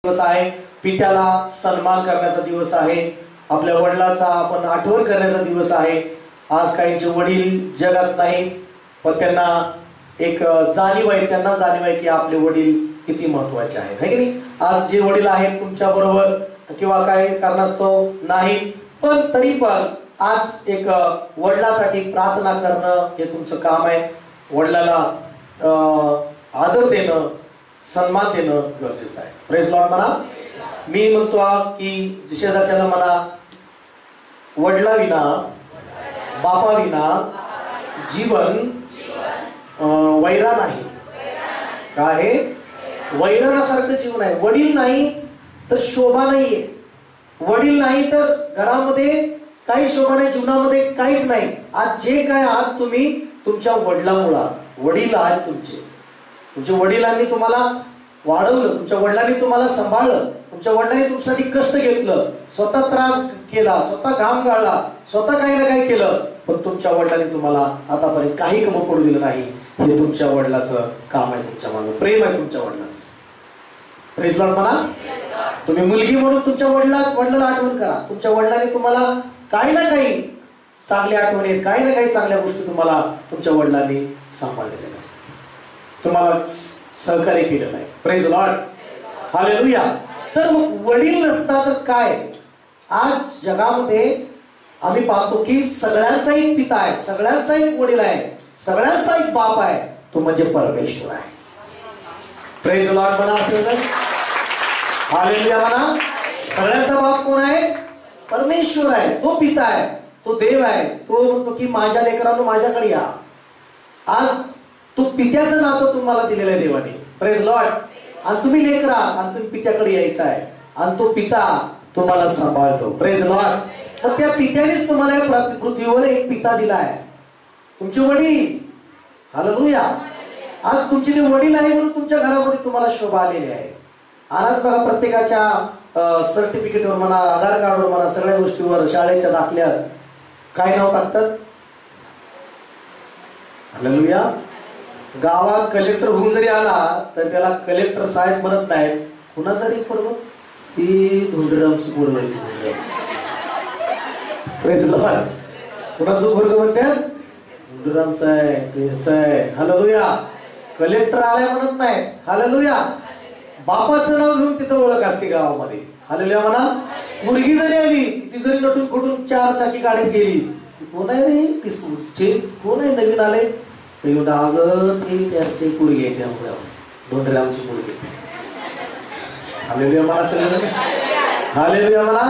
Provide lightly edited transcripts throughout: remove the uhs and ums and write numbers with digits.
दिवस आहे, पित्याला सन्मान करण्याचा दिवस आहे, आपल्या वडिलांचा आपण आठवण करण्याचा दिवस आहे. आज काहींचे वडील जगात नाही, पण त्यांना एक जाणीव आहे, त्यांना जाणीव आहे की आपले वडील किती महत्वाचे आहेत, है की नाही. आज जे वडील आहेत तुमच्या बरोबर किंवा काही कारणास्तव नाही, पण तरी पण आज एक वडिलांसाठी प्रार्थना करणं हे तुमचं काम आहे. वडिलाला आदर देणं, सन्मान देणं गरजेचं आहे. प्रेज लॉर्ड म्हणा. मी म्हणतो की शेजारच्याला मला वडिलाविना बापाविना जीवन वैराण आहे. काय आहे? वैराणासारखं जीवन आहे. वडील नाही तर शोभा नाहीये. वडील नाही तर घरामध्ये काही शोभा नाही, जीवनामध्ये काहीच नाही. आज जे काय आहात तुम्ही तुमच्या वडिलांमुळे. वडील आहेत तुमचे. तुमच्या वडिलांनी तुम्हाला वाढवलं, तुमच्या वडिलांनी तुम्हाला सांभाळलं, तुमच्या वडिलांनी तुमच्यासाठी कष्ट घेतलं, स्वतः त्रास केला, स्वतः घाम गाळला, स्वतः काही ना काही केलं, पण तुमच्या वडिलांनी तुम्हाला आतापर्यंत काही कमी पडू दिलं नाही. हे तुमच्या वडिलाचं काम आहे, तुमच्या मागे प्रेम आहे तुमच्या वडिलांचं. प्रेज लॉर्ड म्हणा. तुम्ही मुलगी म्हणून तुमच्या वडिलांना आठवण करा. तुमच्या वडिलांनी तुम्हाला काही ना काही चांगल्या आठवणी, काही ना काही चांगल्या गोष्टी तुम्हाला तुमच्या वडिलांनी सांभाळलेल्या आहेत, तुम्हाला सहकार्य केलेलं आहे. Praise Lord. हालेलुया. तर मग वडील नसता तर काय? आज जगामध्ये आम्ही पाहतो की सगळ्यांचा एक पिता आहे, सगळ्यांचा एक वडील आहे, सगळ्यांचा एक बाप आहे, तो म्हणजे परमेश्वर आहे. प्रेज लॉर्ड म्हणा असेल तर हालेलुया म्हणा. सगळ्यांचा बाप कोण आहे? परमेश्वर आहे. तो पिता आहे, तो देव आहे. तो म्हणतो की माझ्या लेकरांनो माझ्याकडे या. आज तो पित्याचं नातं तुम्हाला दिलेलं आहे देवाने. Praise Lord. आणि तुम्ही लेकरा आणि तुम्ही पित्याकडे यायचं आहे आणि तो पिता तुम्हाला सांभाळतो. Praise Lord. मग त्या पित्यानेच तुम्हाला पृथ्वीवर एक पिता दिला आहे, तुमचे वडील. हालेलुया. आज तुमचे जे वडील आहे म्हणून तुमच्या घरामध्ये तुम्हाला शोभा आलेली आहे. आज बघा प्रत्येकाच्या सर्टिफिकेटवर म्हणा, आधार कार्डवर म्हणा, सगळ्या गोष्टीवर, शाळेच्या दाखल्यात काय नाव टाकतात? हालेलुया. गावात कलेक्टर होऊन जरी आला तर त्याला कलेक्टर साहेब म्हणत नाहीत. कुणाचा रे पोरग? ती धुंडरामचं पोरग आहे. Praise Lord. कुणाचं पोरग म्हणतात? धुंडरामचं आहे, त्याचं आहे. हालेलुया. कलेक्टर आलाय म्हणत नाही. हालेलुया. बापाचं नाव घेऊन तिथं ओळख असते गावामध्ये. हालेलुया म्हणा. मुलगी जरी आली, ती जरी नटून कुठून 4 चाकी गाडीत गेली, कोण आहे रे? कोण आहे नवीन आले? त्याचे पोरगी आहे, त्यामुळे धोंडरामची पोरगी. हालेलुया म्हणा सगळं. हालेलुया म्हणा.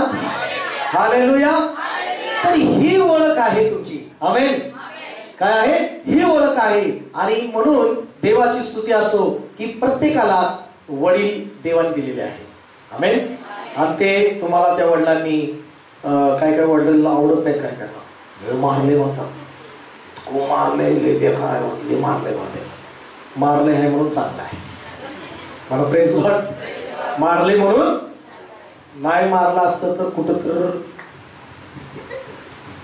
हालेलुया. तर ही ओळख आहे तुमची. आमेन. काय आहे? ही ओळख आहे. आणि म्हणून देवाची स्तुती असो की प्रत्येकाला वडील देवाने दिलेले आहे. आमेन. आणि ते तुम्हाला त्या वडिलांनी काय काय वडिलांना आवडत नाही, काय काय मारले म्हणतात. को मारले बेकार मारले आहे म्हणून चांगलं आहे. मला प्रेज लॉर्ड. मारले म्हणून नाही मारलं असतं तर कुठं तर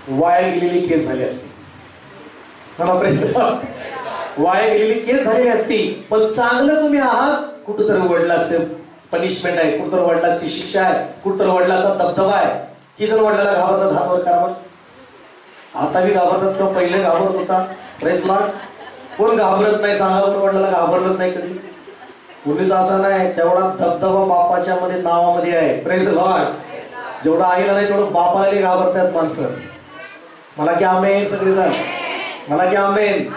वाया गेलेली केस झाली असती. मला प्रेज लॉर्ड. वाया गेलेली केस झालेली असती. पण चांगलं तुम्ही आहात. कुठंतरी वडिलाचं पनिशमेंट आहे, कुठंतरी वडिलाची शिक्षा आहे, कुठंतरी वडिलाचा दबदबा आहे. की जर वडिलाला घाबरतात हातवर करावं. आता बी घाबरतात किंवा पहिले घाबरत होता. Praise Lord. कोण घाबरत नाही सांगा बरं? वडिलाला घाबरलंच नाही कधी. कोणीच असं नाही. तेवढा दबदबा बापाच्या मध्ये नावामध्ये आहे. Praise Lord. जेवढा आईला नाही तेवढं बापाला घाबरतात माणसं. मला की आमेन सगळेजण. मला की आमेन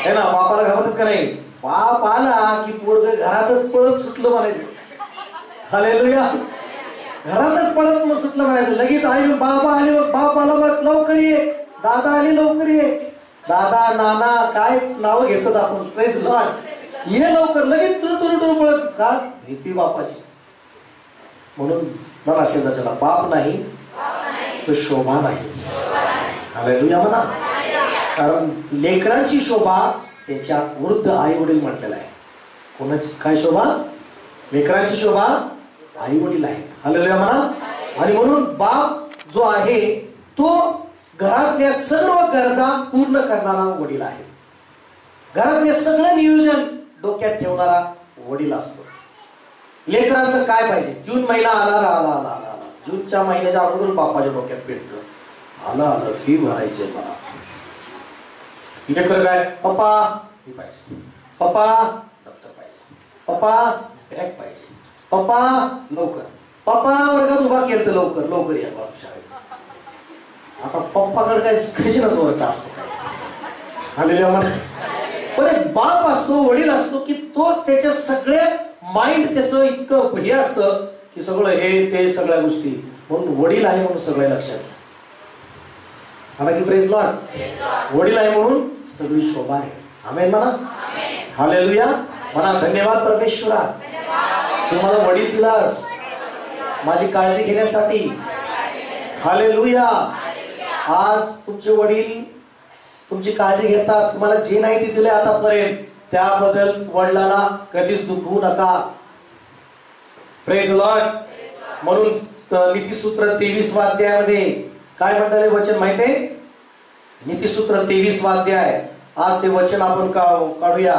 है ना. बापाला घाबरतात का नाही? बाप आला की पोरग घरातच पळत सुटलं म्हणायचं. हालेलुया. घरातच पळत सुटलं म्हणायचं. लगेच आई बाबा आले, बाप आला लवकर ये, दादा आले लवकर ये, दादा नाना काय नाव घेतात आपण. Praise Lord. ये लवकर. लगेच टुरटुर पळत. का? भीती बापाची. म्हणून मला शेजारच्याला बाप नाही तर शोभा नाही. हालेलुया म्हणा. कारण लेकरांची शोभा त्याच्या वृद्ध आई वडील म्हटलेला आहे. कोणाची काय शोभा? लेकरांची शोभा आई वडील आहेत. हालेलुया म्हणा. आणि म्हणून बाप जो आहे तो घरातल्या सर्व गरजा पूर्ण करणारा वडील आहे. घरातले सगळं नियोजन डोक्यात ठेवणारा वडील असतो. लेकरांचं काय पाहिजे? जून महिना आला आला आला आला आला, जूनच्या महिन्याच्या अगोदर बापाच्या डोक्यात पेटतं, आलं आलं फी भरायचे मला. लेकर काय, पप्पा फी पाहिजे, पप्पा दप्तर पाहिजे, पप्पा बॅग पाहिजे, पप्पा लवकर, पप्पा वर्गात उभा केलं तर लवकर लवकर या बाप शाळेत. आता पप्पाकडे काय खजिनाच वरचा असतो काय, आलेल्या पण एक बाप असतो, वडील असतो की तो त्याच्या सगळ्या माइंड त्याचं इतकं हे असतं की सगळं हे ते सगळ्या गोष्टी, म्हणून वडील आहे म्हणून सगळ्या लक्षात घ्या. म्हणा की प्रेज लॉर्ड, वडील आहे म्हणून सगळी शोभा आहे. आमेन म्हणा, हालेलुया म्हणा. धन्यवाद परमेश्वरा, तुम्हाला वडील दिलास माझी काळजी घेण्यासाठी. हालेलुया. आज तुमचे वडील तुमची काळजी घेतात, तुम्हाला जे नाही ते दिले आतापर्यंत त्याबद्दल वडिलाला कधीच दुखवू नका. Praise Lord. म्हणून नीतिसूत्र 23 अध्यायामध्ये काय म्हणताय वचन माहितीये? नीतिसूत्र 23 अध्याय. आज ते वचन आपण काढूया.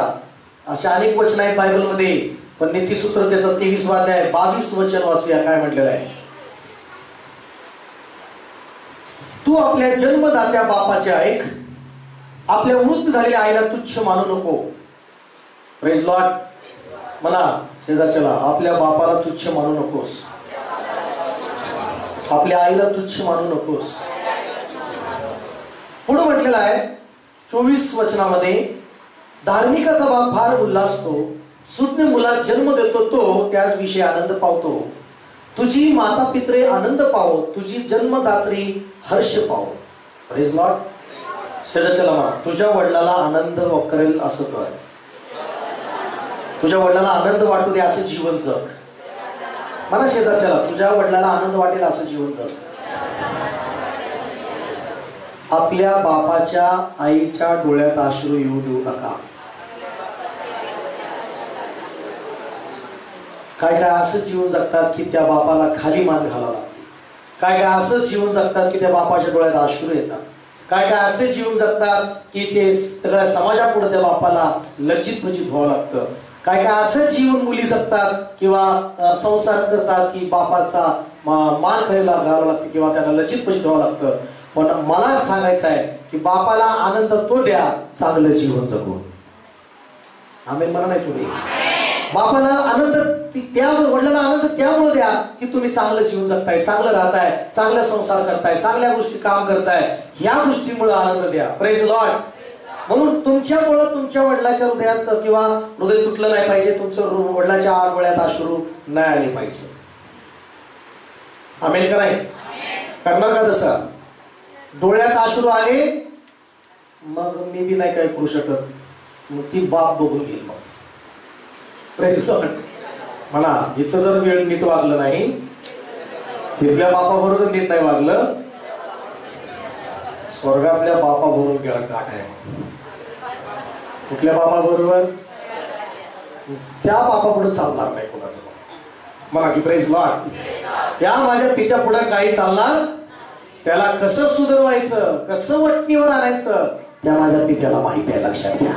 अशा अनेक वचन आहेत बायबलमध्ये, पण नीतिसूत्र त्याचा 23 अध्याय 22 वचन वाचूया. काय म्हटलेलं आहे? तू आपल्या जन्मदात्या बापाचे ऐक, आपल्या वृद्ध झालेल्या आईला तुच्छ मानू नको. Praise Lord. म्हणा शेजारच्याला, आपल्या बापाला तुच्छ मानू नकोस, आपल्या आईला तुच्छ मानू नकोस. पुढे म्हटलेलं आहे 24 वचनामध्ये, धार्मिकाचा बाप फार उल्हासतो, सुज्ञ मुलात जन्म देतो तो त्याच विषयी आनंद पावतो. तुझी माता पित्रे आनंद पावो, तुझी जन्मदात्री हर्ष पावो. Praise lord. शेजारच्याला म्हणा, तुझ्या वडिलाला आनंद करेल असं कर, तुझ्या वडिलाला आनंद वाटू दे असं जीवन जग. म्हणा शेजारच्याला, तुझ्या वडिलाला आनंद वाटेल असं जीवन जग. आपल्या बापाच्या आईच्या डोळ्यात अश्रू येऊ देऊ नका. काय काय असं जीवन जगतात की त्या बापाला खाली मान घालावं लागते. काय काय असं जीवन जगतात की त्या बापाच्या डोळ्यात अश्रू येतात. काय काय असे जीवन जगतात की ते सगळ्या समाजापुढे त्या बापाला लज्जित फजित व्हावं लागतं. काय काय असं जीवन मुली जगतात किंवा संसार करतात की बापाचा मान खायला घालावं लागतं किंवा त्यांना लज्जित फजित व्हावं लागतं. पण मला सांगायचं आहे की बापाला आनंद तो द्या चांगलं जीवन जगून. आमेन म्हणा नाही तुम्ही? बापाला आनंद, त्या वडिलांना आनंद त्यामुळे द्या की तुम्ही चांगलं जीवन जगताय, चांगलं राहताय, चांगला संसार करताय, चांगल्या गोष्टी काम करताय, ह्या गोष्टीमुळे आनंद द्या. Praise Lord. म्हणून तुमच्यामुळे तुमच्या वडिलाच्या हृदयात किंवा हृदय तुटलं नाही पाहिजे, तुमचं वडिलाच्या डोळ्यात अश्रू नाही आले पाहिजे. आमेन का नाही? करणार का तसं? डोळ्यात अश्रू आले मग मी बी नाही काय करू शकत, मग ती बाप बघून घेईल. मग प्रेज लॉर्ड. म्हणा, इथं जर वेळ नीट वागलं नाही, तिथल्या बापाबरोबर नीट नाही वागलं, स्वर्गातल्या बापाबरोबर गेला गाठ आहे. कुठल्या बापाबरोबर? त्या बापापुढे चालणार नाही कोणाचं. म्हणा की प्रेज लॉर्ड. त्या माझ्या पित्या पुढे काही चालणार, त्याला कसं सुधारवायचं, कसं वटणीवर आणायचं त्या माझ्या पित्याला माहिती आहे. लक्षात घ्या.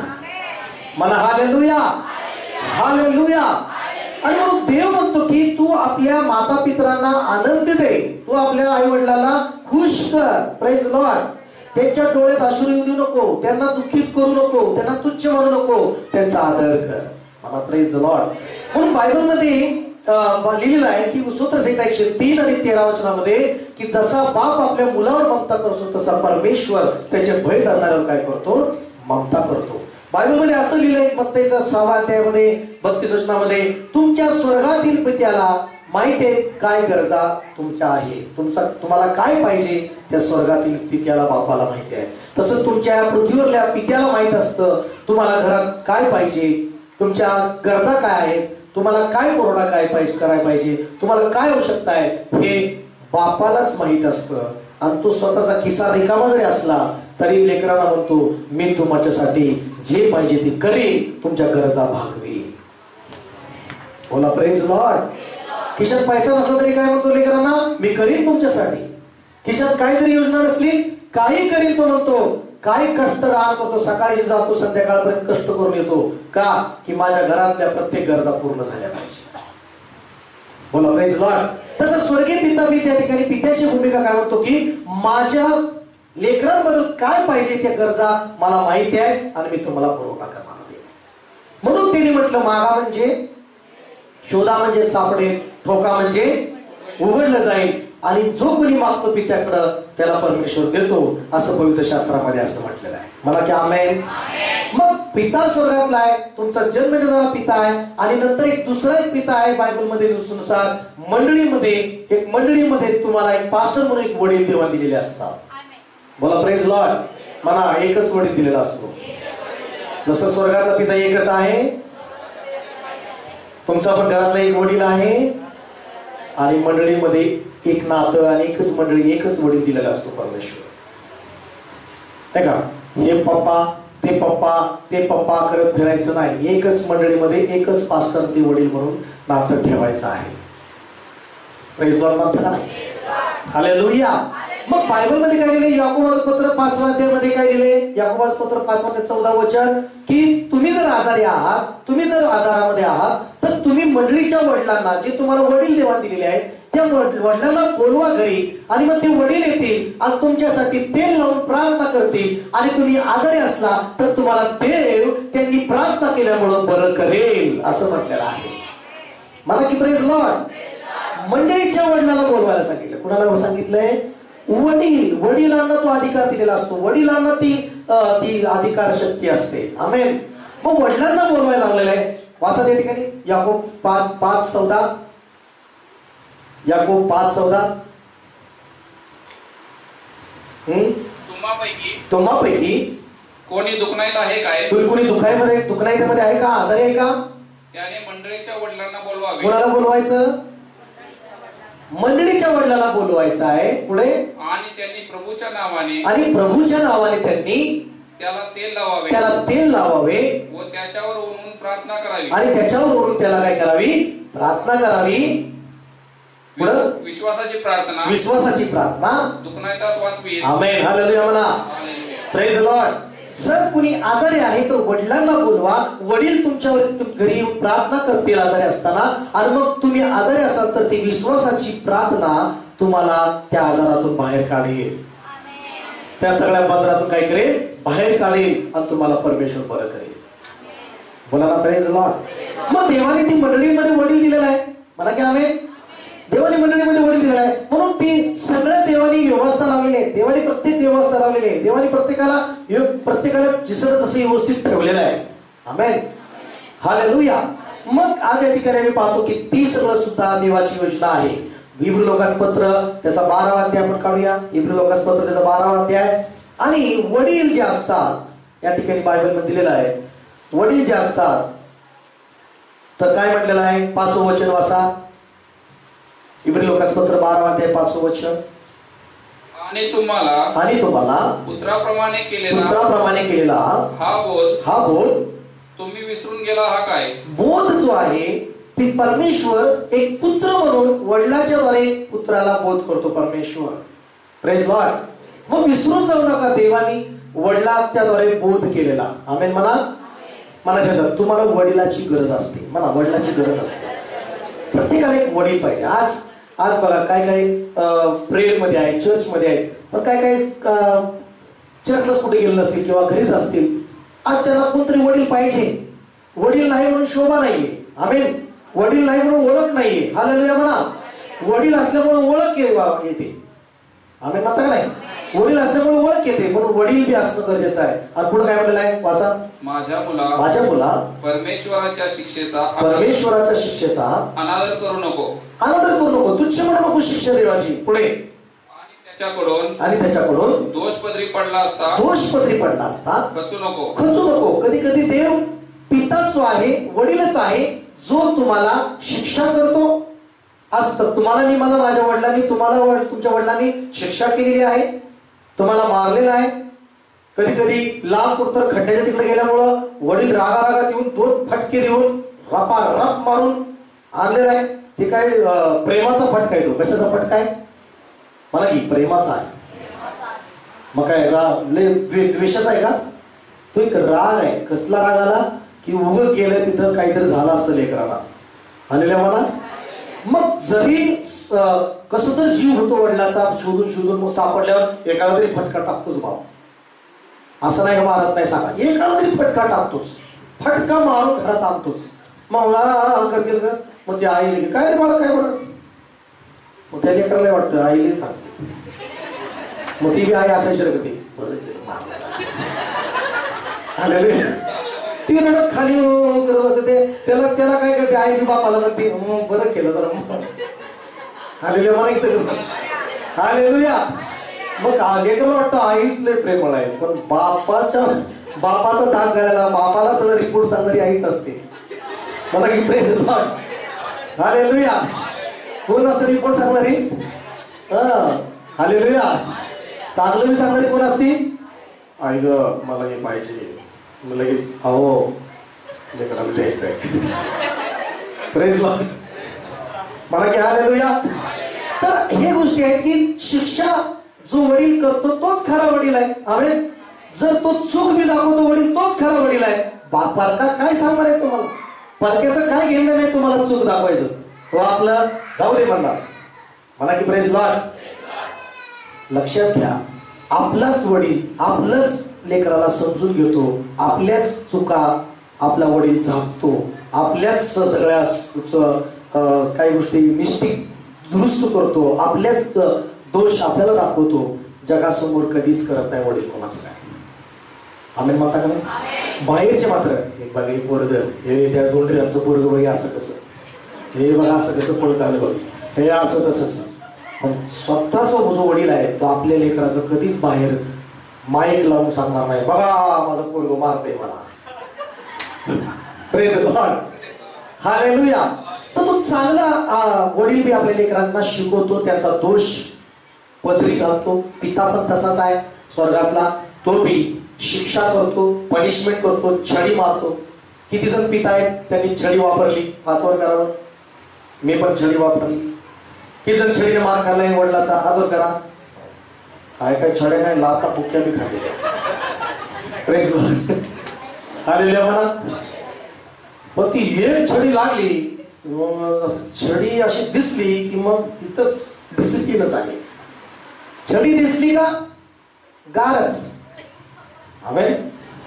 म्हणा हालेलुया, हालेलुया. आणि म्हणून देव म्हणतो की तू आपल्या माता पितरांना आनंद दे, तू आपल्या आई वडिलांना खुश कर. Praise Lord. त्यांच्या डोळ्यात अश्रू येऊ देऊ नको, त्यांना दुःखित करू नको, त्यांना तुच्छ म्हणू नको, त्यांचा आदर कर. मला प्रेज लॉर्ड. म्हणून बायबलमध्ये लिहिलेलं आहे की सूत्रसंहिता 103 आणि 13 वचनामध्ये की जसा बाप आपल्या मुलावर ममता करतो तसा परमेश्वर त्याचे भय धरणाऱ्यावर काय करतो? ममता करतो. बायबलमध्ये असं लिहिलंय मत्तेच्या 6 अध्यायामध्ये 32 वचनामध्ये, तुमच्या स्वर्गातील पित्याला माहित आहे काय गरजा तुमच्या आहे, तुम्हाला काय पाहिजे त्या स्वर्गातील पित्याला बापाला माहिती आहे. तसं तुमच्या पृथ्वीवरल्या पित्याला माहित असतं तुम्हाला घरात काय पाहिजे, तुमच्या गरजा काय आहेत, तुम्हाला काय पुरवठा काय पाहिजे करायला पाहिजे, तुम्हाला काय आवश्यकता आहे हे बापालाच माहित असतं. आणि तो स्वतःचा खिसा रिकामा जरी असला तरी लेकरांना म्हणतो मी तुमच्यासाठी जे पाहिजे ते करीन, तुमच्या गरजा भागवी. बोला प्रेज लॉर्ड. खिशात पैसा नसला तरी काय म्हणतो लेकरांना? मी करीन तुमच्यासाठी. खिशात काय जरी योजना नसली काही करीन तो म्हणतो. काय कष्ट राहत होतो, सकाळी जातो संध्याकाळपर्यंत कष्ट करून येतो का? की माझ्या घरातल्या प्रत्येक गरजा पूर्ण झाल्या पाहिजे. बोला प्रेज लॉर्ड. तसं स्वर्गीय पिता मी त्या ठिकाणी पित्याची भूमिका काय म्हणतो की माझ्या लेकरांबद्दल काय पाहिजे त्या गरजा मला माहिती आहे आणि मी तुम्हाला पुरवठा करणार आहे. म्हणून तिने म्हटलं मागा म्हणजे शोधा म्हणजे सापडेल, ठोका म्हणजे उघडलं जाईल आणि जो कोणी मागतो पित्याकडं त्याला परमेश्वर देतो असं पवित्र शास्त्रामध्ये असं म्हटलेलं आहे. मला की आमेन. मग पिता स्वर्गातला आहे, तुमचा जन्म देणारा पिता आहे आणि नंतर एक दुसरा एक पिता आहे बायबलमध्ये नुसार मंडळीमध्ये तुम्हाला एक पास्टर म्हणून एक वडील देवा दिलेले असतात. बोला प्रेज लॉर्ड. मला एकच वडील दिलेला असतो. जसं स्वर्गातला पिता एकच आहे, तुमचा पण घरातला एक वडील आहे आणि मंडळीमध्ये एक नातं आणि एकच मंडळी एकच वडील दिलेला असतो परमेश्वर. नाही का? हे पप्पा ते पप्पा करत फिरायचं नाही. एकच मंडळीमध्ये एकच पास्टर ते वडील म्हणून नातं ठेवायचं आहे. प्रेज लॉर्ड म्हणता का नाही? हालेलुया. मग बायबलमध्ये काय लिहिले? याकोबाचं पत्र 5व्या अध्यायामध्ये काय लिहिले? याकोबाचं पत्र 5व्या अध्याय 14 वचन की तुम्ही जर आजारी आहात, तुम्ही जर आजारामध्ये आहात तर तुम्ही मंडळीच्या वडिलांना, जे तुम्हाला वडील देवा दिलेले आहेत, त्या वडिलांना बोलवा घरी आणि मग ते वडील येतील आणि तुमच्यासाठी तेल लावून प्रार्थना करतील आणि तुम्ही आजारी असला तर तुम्हाला देव त्यांनी प्रार्थना केल्यामुळे बरं करेल असं म्हटलेलं आहे. मला की प्रेज लॉर्ड. मंडळीच्या वडिलांना बोलवायला सांगितलं. कुणाला सांगितलंय? वडिलांना तो अधिकार दिलेला असतो. वडिलांना ती अधिकार शक्ती असते. आमेन. मग वडिलांना बोलवायला लागलेलं आहे. वाचा त्या ठिकाणी याकोब 5:14. याकोब 5:14. तुम्हापैकी कोणी दुखणाईत आहे काय? कोणी दुखणाईमध्ये आहे का? आजारी आहे का? त्याने मंडळीच्या वडिलांना बोलवावे. कोणाला बोलवायचं? मंडळीच्या वडिलांना बोलवायचं आहे. पुढे आणि त्यांनी प्रभूच्या नावाने त्यांनी त्याला तेल लावावे व त्याच्यावर ओढून प्रार्थना करावी. आणि त्याच्यावर ओढून त्याला काय करावी? प्रार्थना करावी. विश्वासाची प्रार्थना दुखणाईतास वाचवी. आमेन. हालेलुया म्हणा. Praise Lord. जर कुणी आजारी आहे तर वडिलांना बोलवा. वडील तुमच्यावर घरी येऊन प्रार्थना करतील आजारी असताना आणि मग तुम्ही आजारी असाल तर ती विश्वासाची प्रार्थना तुम्हाला त्या आजारातून बाहेर काढेल, त्या सगळ्या बंधनातून काय करेल? बाहेर काढेल आणि तुम्हाला परमेश्वर बरं करेल. बोला ना प्रेज लॉर्ड. मग देवाने ती मंडळीमध्ये वडील दिलेला आहे. मला काय आमेन. देवानी मंडळीमध्ये वडील दिलेला आहे म्हणून ती सगळ्या देवानी व्यवस्था लावलेली आहे. देवानी प्रत्येक व्यवस्था लावलेली आहे. देवानी प्रत्येकाला जिसं तसं व्यवस्थित ठेवलेलं आहे. आमेन. हालेलुया. मग आज या ठिकाणी मी पाहतो की ती सगळं सुद्धा देवाची योजना आहे. इब्री लोकास पत्र त्याचा 12वा अध्याय आपण काढूया. इब्री लोकास पत्र त्याचा 12वा अध्याय. आणि वडील जे असतात या ठिकाणी बायबलमध्ये दिलेलं आहे. वडील जे असतात तर काय म्हटलेलं आहे? 5वं वचन वाचा. इब्री लोकास पत्र 12वा अध्याय 5वं वचन. आणि तुम्हाला पुत्राप्रमाणे केलेला हा बोध तुम्ही विसरून गेला हा काय? बोध जो आहे ती परमेश्वर एक पुत्र म्हणून वडिलाच्या द्वारे पुत्राला बोध करतो परमेश्वर. Praise Lord. मग विसरून जाऊ नका. देवानी वडिलाच्या द्वारे बोध केलेला. आमेन म्हणा. मला तुम्हाला वडिलाची गरज असते. मला वडिलाची गरज असते. प्रत्येकाला एक वडील पाहिजे. आज बघा काय प्रेयर मध्ये आहे, चर्च मध्ये आहे, पण काय चर्चलाच कुठे गेले नसतील किंवा घरीच असतील. आज त्यांना कोणतरी वडील पाहिजे. वडील नाही म्हणून शोभा नाहीये. आमेन. वडील नाही म्हणून ओळख नाहीये. हालेलुया म्हणा. वडील असल्यामुळे ओळख येते. आमेन म्हणता का नाही? वडील असल्यामुळे ओळख येते म्हणून वडील बी असणं गरजेचं आहे. आणि पुढे काय म्हटलेलं आहे? वाचा. माझ्या मुला परमेश्वराच्या शिक्षेचा अनादर करू नको. तुच्छ म्हणू नको शिक्षा देवाची. पुढे आणि त्याच्याकडून दोष पदरी पडला असता खचू नको. कधी कधी देव पिता जो आहे, वडीलच आहे, जो तुम्हाला शिक्षा करतो. आज तुम्हाला मी मला माझ्या वडिलांनी तुमच्या वडिलांनी शिक्षा केलेली आहे, तुम्हाला मारलेलं आहे. कधी कधी लांब कुठतर खड्ड्याच्या तिकडे गेल्यामुळं वडील रागारागात येऊन 2 फटके देऊन रप मारून आणलेला आहे. ते काय प्रेमाचा फटका आहे. तो कशाचा फटका आहे? मला की प्रेमाचा आहे. मग काय द्वेषाचा आहे का? तो एक राग आहे. कसला राग आला की उगं गेलं तिथं काहीतरी झालं असतं लेकराला. आलेल्या मला मग जरी कसं तर जीव होतो वडिलाचा, शोधून शोधून मग सापडल्यावर एखादा तरी फटका टाकतोच भाऊ. असं नाही मारत नाही सांगा, एखादा तरी फटका टाकतोच, फटका मारून घरात आणतोच. मग मग ती आई लिहिली काय रे मला काय बरं, मग त्या लेकराला वाटतं आईने सांगते, मग ती बी आई असायची रे बरं ती रडत खाली करत बसते. त्याला काय करते आई बी बापाला म्हणते बरं केलं जरा हालेलुया म्हणायचं कसं, हालेलुया. मग लेकराला वाटतं आईच लय प्रेमळ आहे, पण बापाचा धाक करायला बापाला सगळं रिपोर्ट सांगणारी आईच असते. मला की प्रेज लॉर्ड, हालेलुया. कोण असं रिपोर्ट सांगणारी? हालेलुया. चांगलं मी सांगणारी कोण असती? आई ग मला हे पाहिजे, लगेच अहो लेकराला द्यायचंय. प्रेज लॉर्ड, मला की हालेलुया. तर हे गोष्टी आहेत की शिक्षा जो वडील करतो तोच खरा वडील आहे. आमेन. जर तो चूक मी दाखवतो वडील तोच खरा वडील आहे. बापारका काय सांगणार आहे तुम्हाला? परक्याचं काय घेणं नाही तुम्हाला चूक दाखवायचं, तो आपलं जाऊ दे म्हणणार. मला की प्रेज लॉर्ड. लक्षात घ्या, आपलाच वडील आपलंच लेकराला समजून घेतो, आपल्याच चुका आपला वडील झाकतो, आपल्याच सगळ्या काही गोष्टी मिस्टेक दुरुस्त करतो, आपल्याच दोष आपल्याला दाखवतो. जगासमोर कधीच करत नाही वडील कोणाच काय. आम्ही म्हणता का नाही? बाहेरचे मात्र एक बघा एक पोरग, हे त्या दोंडऱ्यांचं पोरग बघा असं कसं, हे बघा असं कसं पळत आलं बघ, हे असं तसंच. पण स्वतःचा जो वडील आहे तो आपल्या लेकराचं कधीच बाहेर माईक लावून सांगणार नाही, बघा माझं पोरग मारतंय मला. Praise Lord, hallelujah. तर तो चांगला वडील बी आपल्या लेकरांना शिकवतो, त्याचा दोष पदरी घालतो. पिता पण तसाच आहे स्वर्गातला, तो बी शिक्षा करतो, पनिशमेंट करतो, छडी मारतो. किती जण पिता आहेत त्यांनी छडी वापरली? हातवर करावं. मी पण छडी वापरली. किती जण छडीने मार खाल्लाय वडिलाचा? हातवर करा. काय छड्या नाही, लाता बुक्या बी खाल्लेल्या. प्रेज लॉर्ड, हालेलुया म्हणा. पण ती एक छडी लागली, छडी अशी दिसली की मग तिथंच डिसिप्लिनच आहे. छडी दिसली का गारच. आमेन.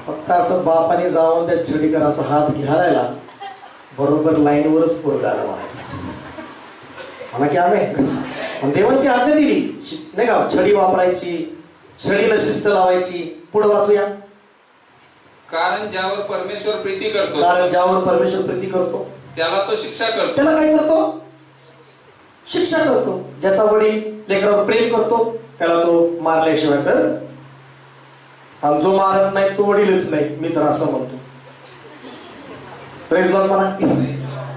फक्त असं बापाने जाऊन त्या छडीकर असं हात घ्यायला बरोबर लाईनवरच पोरगाला म्हणायचं. मला की आमेन. पण देवाने ती आज्ञा दिली नाही का, छडी वापरायची, छडीला शिस्त लावायची. पुढे वाचूया. कारण ज्यावर परमेश्वर प्रीती करतो, कारण ज्यावर परमेश्वर प्रीती करतो त्याला तो शिक्षा करतो. त्याला काय करतो? शिक्षा करतो. ज्याचा वडील लेकरावर प्रेम करतो त्याला तो मारल्याशिवाय तर, आणि जो मारत नाही तो वडीलच नाही, मी तर असं म्हणतो. प्रेज लॉर्ड म्हणा.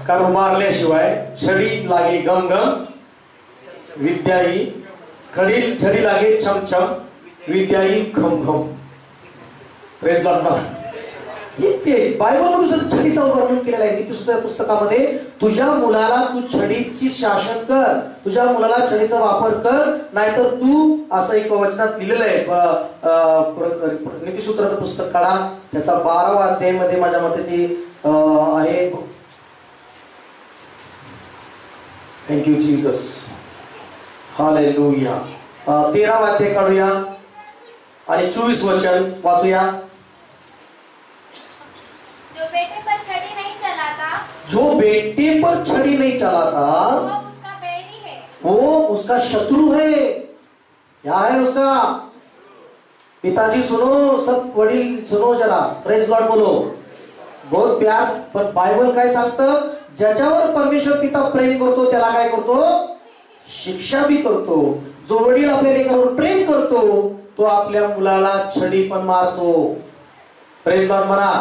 कारण मारल्याशिवाय छडी लागे गम गम विद्याही, खडी छडी लागे छम छम विद्याही खम खम. प्रेज लॉर्ड म्हणा. ते बायबलमध्ये छडीचं वर्णन केलेलं आहे. नीतिसूत्र पुस्तकामध्ये तुझ्या मुलाला तू छडीची शासन कर, तुझ्या मुलाला छडीचा वापर कर, नाहीतर तू, असं एक वचनात लिहिलेलं आहे. नीतिसूत्राचं पुस्तक काढा, त्याचा 12वा अध्यायामध्ये माझ्या मते ते आहे. Thank you Jesus, hallelujah. 13वा अध्याय काढूया आणि 24 वचन वाचूया. जो बेटे पर छड़ी नहीं चलाता वो उसका बैरी है, वो उसका शत्रु है. क्या है उसका? पिताजी सुनो, सब वडील सुनो जरा. प्रेज लॉर्ड बोलो, बहुत प्यार. पण बायबल काय सांगतं? ज्याच्यावर परमेश्वर पिता प्रेम करतो त्याला काय करतो? शिक्षा भी करतो. जो वडील आपल्या लेकरावर प्रेम करतो तो आपल्या मुलाला छडी पण मारतो. प्रेज लॉर्ड म्हणा.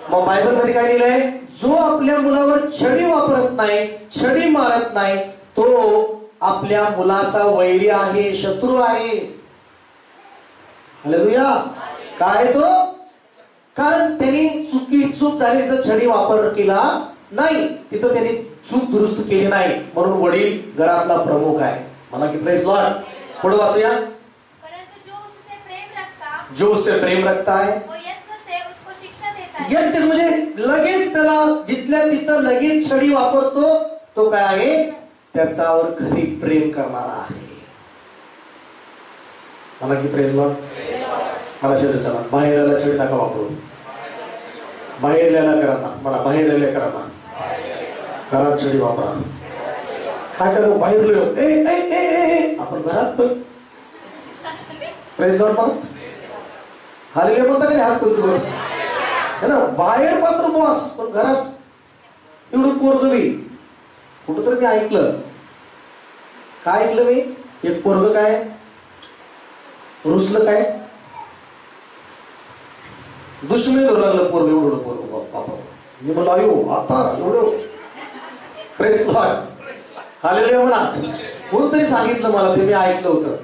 मग बायबल मध्ये काय लिहिलंय? जो आपल्या मुलावर छडी वापरत नाही, छडी मारत नाही, तो आपल्या मुलाचा वैरी आहे, शत्रू आहे. हालेलुया. काय तो? कारण त्यांनी चूक झाली तर छडी वापर केला नाही, तिथं त्यांनी चूक दुरुस्त केली नाही, म्हणून वडील घरातला प्रमुख आहे. मला की प्रेज लॉर्ड. पुढे वाचूया. परंतु जो उससे प्रेम रखता है वो यत्न से उसको शिक्षा देता है. यत्न म्हणजे लगेच त्याला जिथल्या तिथं लगेच छडी वापरतो, तो काय आहे? त्याच्यावर खरी प्रेम करणारा आहे. मला की प्रेज लॉर्ड. मला शेजारी चला, बाहेर यायला छडी नका वापरू. बाहेर यायला करा ना, मला बाहेर यायला करा ना, घरात छडी वापरा. काय करू बाहेर लिहिलो ए ए ए ए आपण घरात पण प्रेज लॉर्ड म्हणा. हालेलुया म्हणता का हात तुमचं है ना. बाहेर मात्र बॉस, पण घरात एवढं पोरग. मी कुठं तर मी ऐकलं, काय ऐकलं मी, एक पोरग काय रुसलं, काय दुश्मनी धरू लागलं पोरग, एवढं पोरग बापा. मी म्हणलो अयो आता एवढं. Praise Lord. हालेलुया म्हणा. कोणतरी सांगितलं मला, ते मी ऐकलं होतं.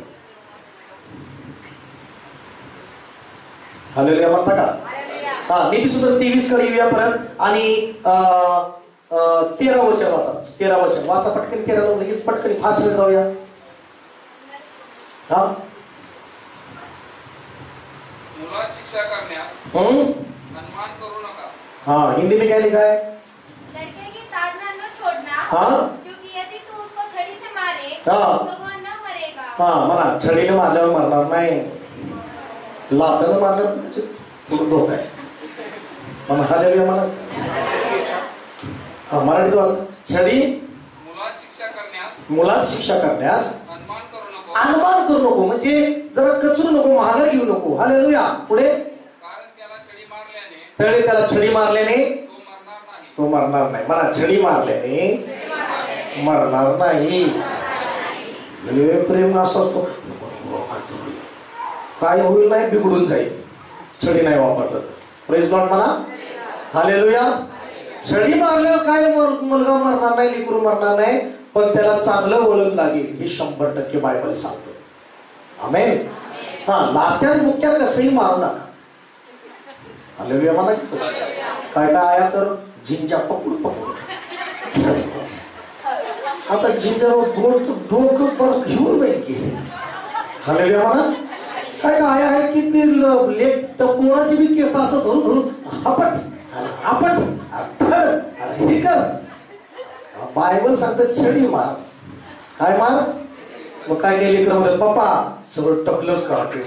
हालेलुया म्हणता का. हा, नीतिसूत्र 23 कडे येऊया परत. आणि 13 वचन वाचा. 13 वचन वाचा पटकन. 13 लगेच पटकन फास्ट मध्ये जाऊया. हा, मुलास शिक्षा करण्यास अनुमान करू नका. हाँ, हिंदी में क्या लिखा है. लड़के की ताड़ना न छोड़ना, हाँ, क्योंकि यदि तू उसको छड़ी से मारे हाँ, तो वह न मरेगा. हाँ म्हणा. छडीने मारल्यावर मरणार नाही, लाथानं मारल्यावर थोडं धोका आहे. हालेलुया म्हणा. हा, मराठीत वाच. छडी मुलास शिक्षा करण्यास अनुमान करू नको. म्हणजे जरा कचरू नको, महागा घेऊ नको. हालेलुया. पुढे. तळे त्याला छडी मारल्याने तो मरणार नाही. मला छडी मारल्याने मरणार नाही. प्रेम असं असतो, काय होईल नाही, बिघडून जाईल छडी नाही वापरलं तर. प्रेज लॉर्ड म्हणा. हालेलुया. छडी मारल्यावर काय मुलगा मरणार नाही, लेकरू मरणार नाही, पण त्याला चांगलं वळण लागेल हे 100% बायबल सांगतो. आमेन. हा, लाट्यात मुक्यात कसंही मारू नका. हालेलुया म्हणा. काय काय आया तर जिंजा पकडून आता जिंजावर डोकं पर घेऊन जाईल की. हालेलुया म्हणा. काय काय आहे की ते लेख पोराची बी केस असं धरून धरून आपट हे कर. बायबल सांगतात छडी मार. काय मार. मग काय केले लेकरं म्हणतात पप्पा सगळं टकलंच करा ते.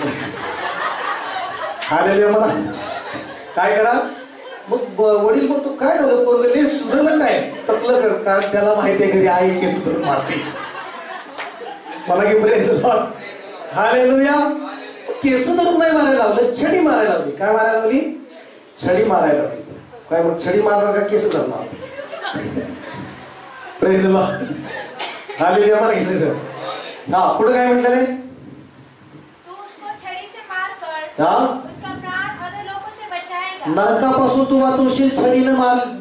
हालेलुया मला. काय करा. मग वडील म्हणतो काय झालं पोरगं सुधारलं काय, टकलं कर. कारण त्याला माहिती आहे घरी आई केस धरून मारते. मला की प्रेज लॉर्ड. हालेलुया. केस धरून नाही मारायला लावलं, छडी मारायला लावली. काय मारायला लावली. छडी मारायला लावली. काय मग छडी मारणार का केस धरणार. Praise Lord. हालेलुया म्हणा. सगळं. हा, पुढे काय म्हटलं रे. तू उसको छड़ी से मार कर हा, उसका प्राण अधर लोगों से बचाएगा. नरकापासून तू वाचवशील. छडीनं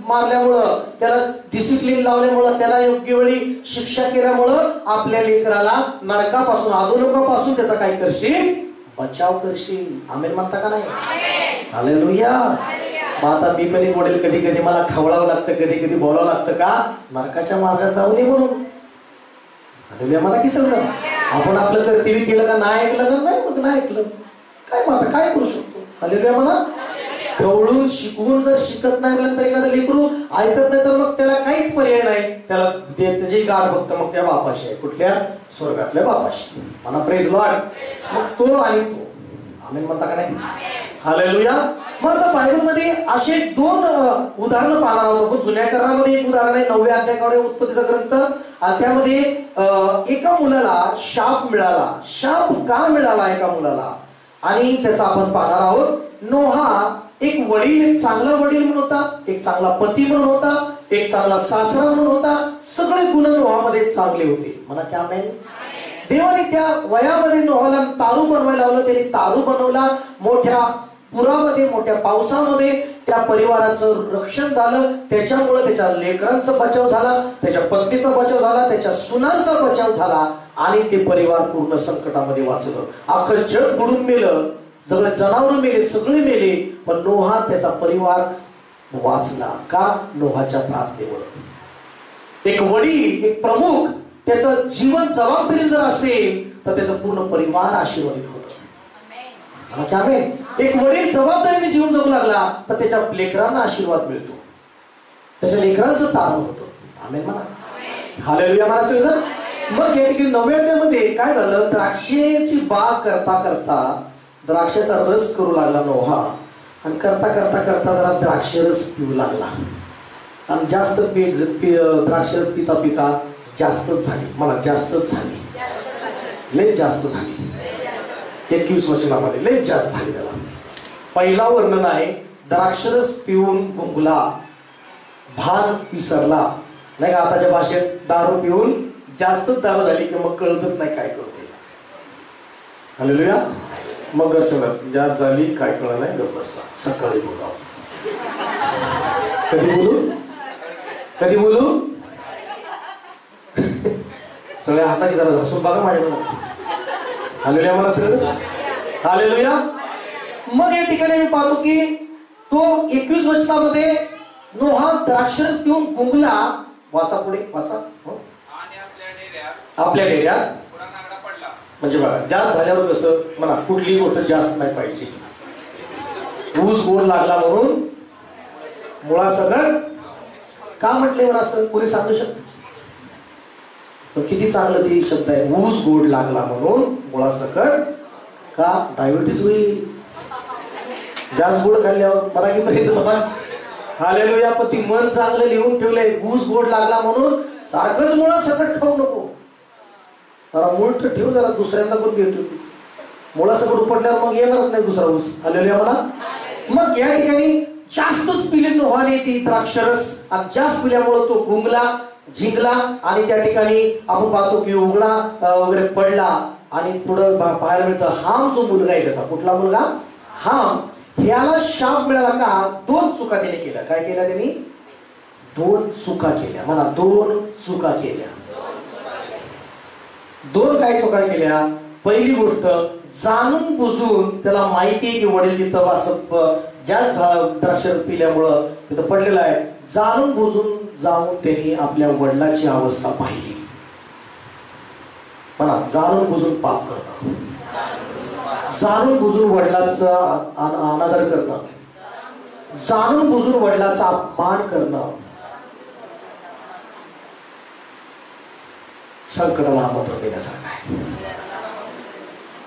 मारल्यामुळं, त्याला डिसिप्लिन लावल्यामुळं, त्याला योग्य वेळी शिक्षा केल्यामुळं आपल्या लेकराला नरकापासून, अधोलोकापासून त्याचा काय करशील, बचाव करशील. आमेन म्हणता का नाही. हालेलुया. मग आता मी पण एक वडील, कधी कधी मला खवळावं लागतं, कधी कधी बोलावं लागतं का नरकाच्या मार्गात जाऊ नये म्हणून. हालेलुया मला की समजा. आपण आपलं कर्तव्य केलं का नाही ऐकलं का नाही, मग नाही ऐकलं काय म्हणता, काय करू शकतो. हालेलुया म्हणा. खवळून शिकवून जर शिकत नाही म्हणलं तर एखादं लेकरू ऐकत नाही तर मग त्याला काहीच पर्याय नाही. त्याला त्याची गाठ बघतं मग त्या बापाशी आहे. कुठल्या. स्वर्गातल्या बापाशी. म्हणा प्रेज लॉर्ड. मग तो आणि तो. आमेन म्हणता का नाही. हालेलुया. मग आता बायबलमध्ये असे 2 उदाहरणं पाहणार आहोत. जुन्या करारामध्ये एक उदाहरण आहे, 9व्या अध्यायाकडे उत्पत्तीचा ग्रंथ. आणि त्यामध्ये एका मुलाला शाप मिळाला. शाप का मिळाला एका मुलाला, आणि त्याचा आपण पाहणार आहोत. नोहा एक वडील, एक चांगला वडील म्हणून होता, एक चांगला पती म्हणून होता, एक चांगला सासरा म्हणून होता. सगळे गुण नोहामध्ये चांगले होते. म्हणा की आमेन. देवाने त्या वयामध्ये नोहाला तारू बनवायला लावलं. त्यांनी तारू बनवला. मोठ्या पुरामध्ये, मोठ्या पावसामध्ये त्या परिवाराचं रक्षण झालं. त्याच्यामुळे त्याच्या लेकरांचा बचाव झाला, त्याच्या पत्नीचा बचाव झाला, त्याच्या सुनांचा बचाव झाला, आणि ते परिवार पूर्ण संकटामध्ये वाचलं. अख्खं जग बुडून मेलं, सगळे जनावर मेले, सगळे मेले, पण नोहा त्याचा परिवार वाचला. का. नोहाच्या प्रार्थनेमुळे. एक वडील, एक प्रमुख, त्याचं जीवन जबाबदारी जर असेल तर त्याचा पूर्ण परिवार आशीर्वादित होतो. एक वडील जबाबदारीने जीवन जगू लागला तर त्याच्या लेकरांना आशीर्वाद मिळतो, त्याच्या लेकरांचं तारण होतं. आमेन म्हणा. हालेलुया मला सगळं. मग या ठिकाणी 9व्या मध्ये काय झालं, द्राक्षाची बाग करता करता द्राक्षाचा रस करू लागला नोहा, आणि करता करता करता जरा द्राक्षरस पिऊ लागला, आणि जास्त द्राक्षरस पिता पिता जास्तच झाली. मला जास्तच झाली, लय जास्त झाली. 21 वचनामध्ये लय जास्त झाली. त्याला पहिला वर्णन आहे, द्राक्षरस पिऊन गुंगला, भान विसरला. नाही का आताच्या भाषेत दारू पिऊन जास्तच दारू झाली की मग कळतच नाही काय करते. हालेलुया. मग जास्त झाली काय कळलं नाही, गप्प बसा, सकाळी बोला. कधी बोलू, कधी बोलू. सगळे हसा की जरा हसून बघा माझ्याकडे. हालेलुया मला सगळं. हालेलुया. मग या ठिकाणी मी पाहतो की तो 21 वचनामध्ये नोहा द्राक्षरस पिऊन गुंगला. वाचा पुढे वाचा. आणि आपल्या डेऱ्यात पुरा नागडा पडला. म्हणजे बघा, जास्त झाल्यावर कसं म्हणा, कुठलीही गोष्ट जास्त नाही पाहिजे. ऊस गोड लागला म्हणून मुळा सगळं का म्हटले मला असं पुढे सांगू शकतो. किती चांगलं ते शब्द आहे, ऊस गोड लागला म्हणून मुळा सकट का डायबिटीस होईल. जास्त गोड खाल्ल्यावर मराठी म्हणायचं मला. हालेलुया. पण ती मन चांगलं लिहून ठेवलंय, ऊस गोड लागला म्हणून सारखंच मुळा सकट खाऊ नको. जरा मूळ तर ठेव, जरा दुसऱ्यांदा पण भेटू. मुळा सकट उपटल्यावर मग येणारच नाही दुसरा ऊस. हालेलुया मला. मग या ठिकाणी जास्तच पिले नोहाने ती द्राक्षरस, आणि जास्त पिल्यामुळे तो गुंगला, झिंगला, आणि त्या ठिकाणी आपण पाहतो की उघडा वगैरे पडला. आणि पुढं पाहायला मिळतं, हाम जो मुलगा आहे त्याचा, कुठला मुलगा, हाम, ह्याला शाप मिळाला का 2 चुका त्याने केल्या. काय केल्या त्यांनी, 2 चुका केल्या. मला 2 चुका केल्या. 2 काय चुका केल्या. पहिली गोष्ट, जाणून बुजून त्याला माहिती आहे की वडील तिथं असं जास्त द्राक्षरस पिल्यामुळं तिथं पडलेलं आहे, जाणून बुजून जाऊन त्यांनी आपल्या वडिलाची अवस्था पाहिली. मला जाणून बुजून पाप करणं, जाणून बुजून वडिलाचा अनादर करणं, जाणून बुजून वडिलाचा अपमान करणं, संकटाला आमंत्रण देण्यासारखं आहे.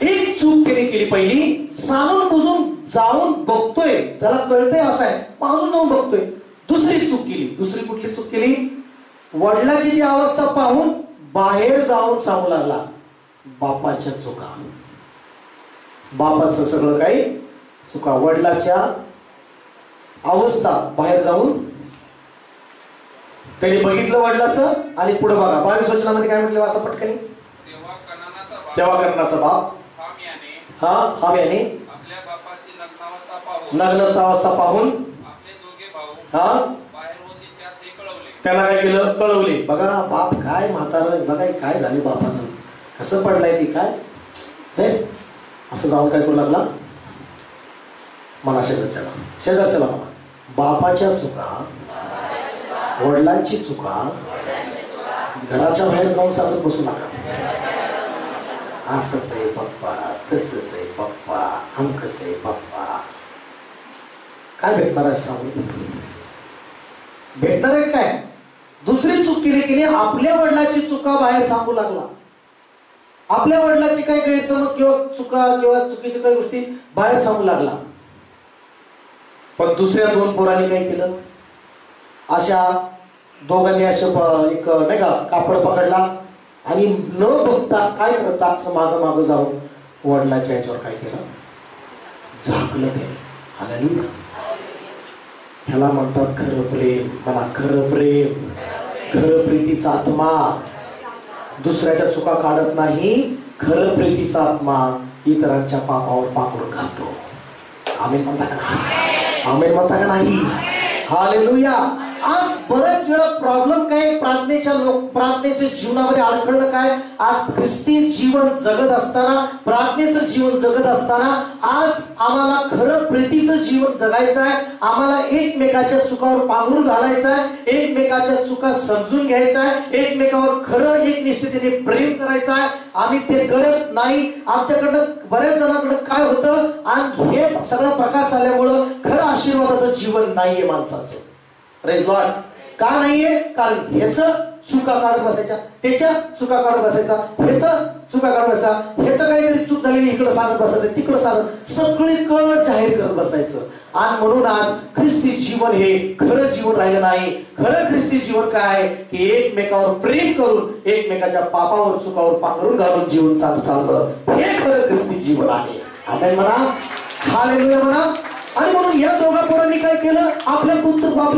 एक चूक त्याने केली पहिली, जाणून बुजून जाऊन बघतोय, त्याला कळतंय असं आहे, अजून जाऊन बघतोय. दुसरी चूक केली. दुसरी कुठली चूक केली, वडिलाची ती अवस्था पाहून बाहेर जाऊन सांगू लागला बापाच्या चुका. बापाचं सगळं काही चुका, वडिलाच्या अवस्था बाहेर जाऊन त्यांनी बघितलं वडिलाचं. आणि पुढे बघा 22 वचनामध्ये काय म्हटलं, वाचा पटकन. तेव्हा कर्णाचा बाप हाम याने आपल्या बापाची नग्नता अवस्था पाहून आपले दोघे भाऊ बाहेर होते त्यास हे कळवले. त्यांना काय केलं, कळवले. बघा बाप काय म्हातारं, बघा काय झाले बापाचं, कसं पडलाय ती काय हे, असं जाऊन काय करू लागला. मला शेजारच्याला बापाच्या चुका, वडिलांची चुका घराच्या बाहेर जाऊन सांगत बसू नका. असंच आहे पप्पा, तसंच आहे पप्पा, अमकच आहे पप्पा. काय भेटणार आहे सांगून, भेटणार आहे काय. दुसरी चूक केली की नाही, आपल्या वडिलाची चुका बाहेर सांगू लागला. आपल्या वडिलाची काही गैरसमज किंवा चुका किंवा चुकीच्या काही गोष्टी बाहेर सांगू लागला. पण दुसऱ्या 2 पोरांनी काय केलं, अशा दोघांनी असं एक नाही का कापड पकडला, आणि न बघता काय करता असं मागं मागं जाऊन वडिलाच्या याच्यावर काय केलं, झाकलं त्याने. हालेलुया. ह्याला म्हणतात खरं प्रेम. मला खरं प्रेम, खरं प्रीतीचा आत्मा दुसऱ्याच्या चुका काढत नाही. खरं प्रीतीचा आत्मा इतरांच्या पापावर पांघरून घालतो. आमेन म्हणता का नाही, आमेन म्हणता का नाही. हालेलुया. आज बरेच वेळा प्रॉब्लेम काय, प्रार्थनेच्या जीवनामध्ये अडखळणं काय. आज ख्रिस्ती जीवन जगत असताना, प्रार्थनेचं जीवन जगत असताना आज आम्हाला खरं प्रीतीचं जीवन जगायचं आहे. आम्हाला एकमेकाच्या चुकावर पांघरून घालायचं आहे, एकमेकाच्या चुका समजून घ्यायचं आहे, एकमेकावर खरं एकनिष्ठतेने प्रेम करायचं आहे. आम्ही ते करत नाही. आमच्याकडनं बऱ्याच जणांकडे काय होतं, आणि हे सगळा प्रकार झाल्यामुळं खरं आशीर्वादाचं जीवन नाहीये माणसाचं. Praise Lord. का नाहीये, कारण ह्याचं चुका काढत बसायच्या, त्याच्या चुका काढत बसायचा, ह्याचं चुका काढत बसायचा, ह्याचं काहीतरी चूक झालेली इकडं सांगत बसायचं, तिकडं सांगत, सगळीकडं जाहीर करत बसायचं. आणि म्हणून आज ख्रिस्ती जीवन हे खरं जीवन राहिलं नाही. खरं ख्रिस्ती जीवन काय की एकमेकावर प्रेम करून एकमेकाच्या पापावर चुकावर पांघरून घालून जीवन चाललं, हे खरं ख्रिस्ती जीवन आहे. आमेन म्हणा, हालेलुया म्हणा. आणि म्हणून या दोघा पोरांनी काय केलं, आपल्या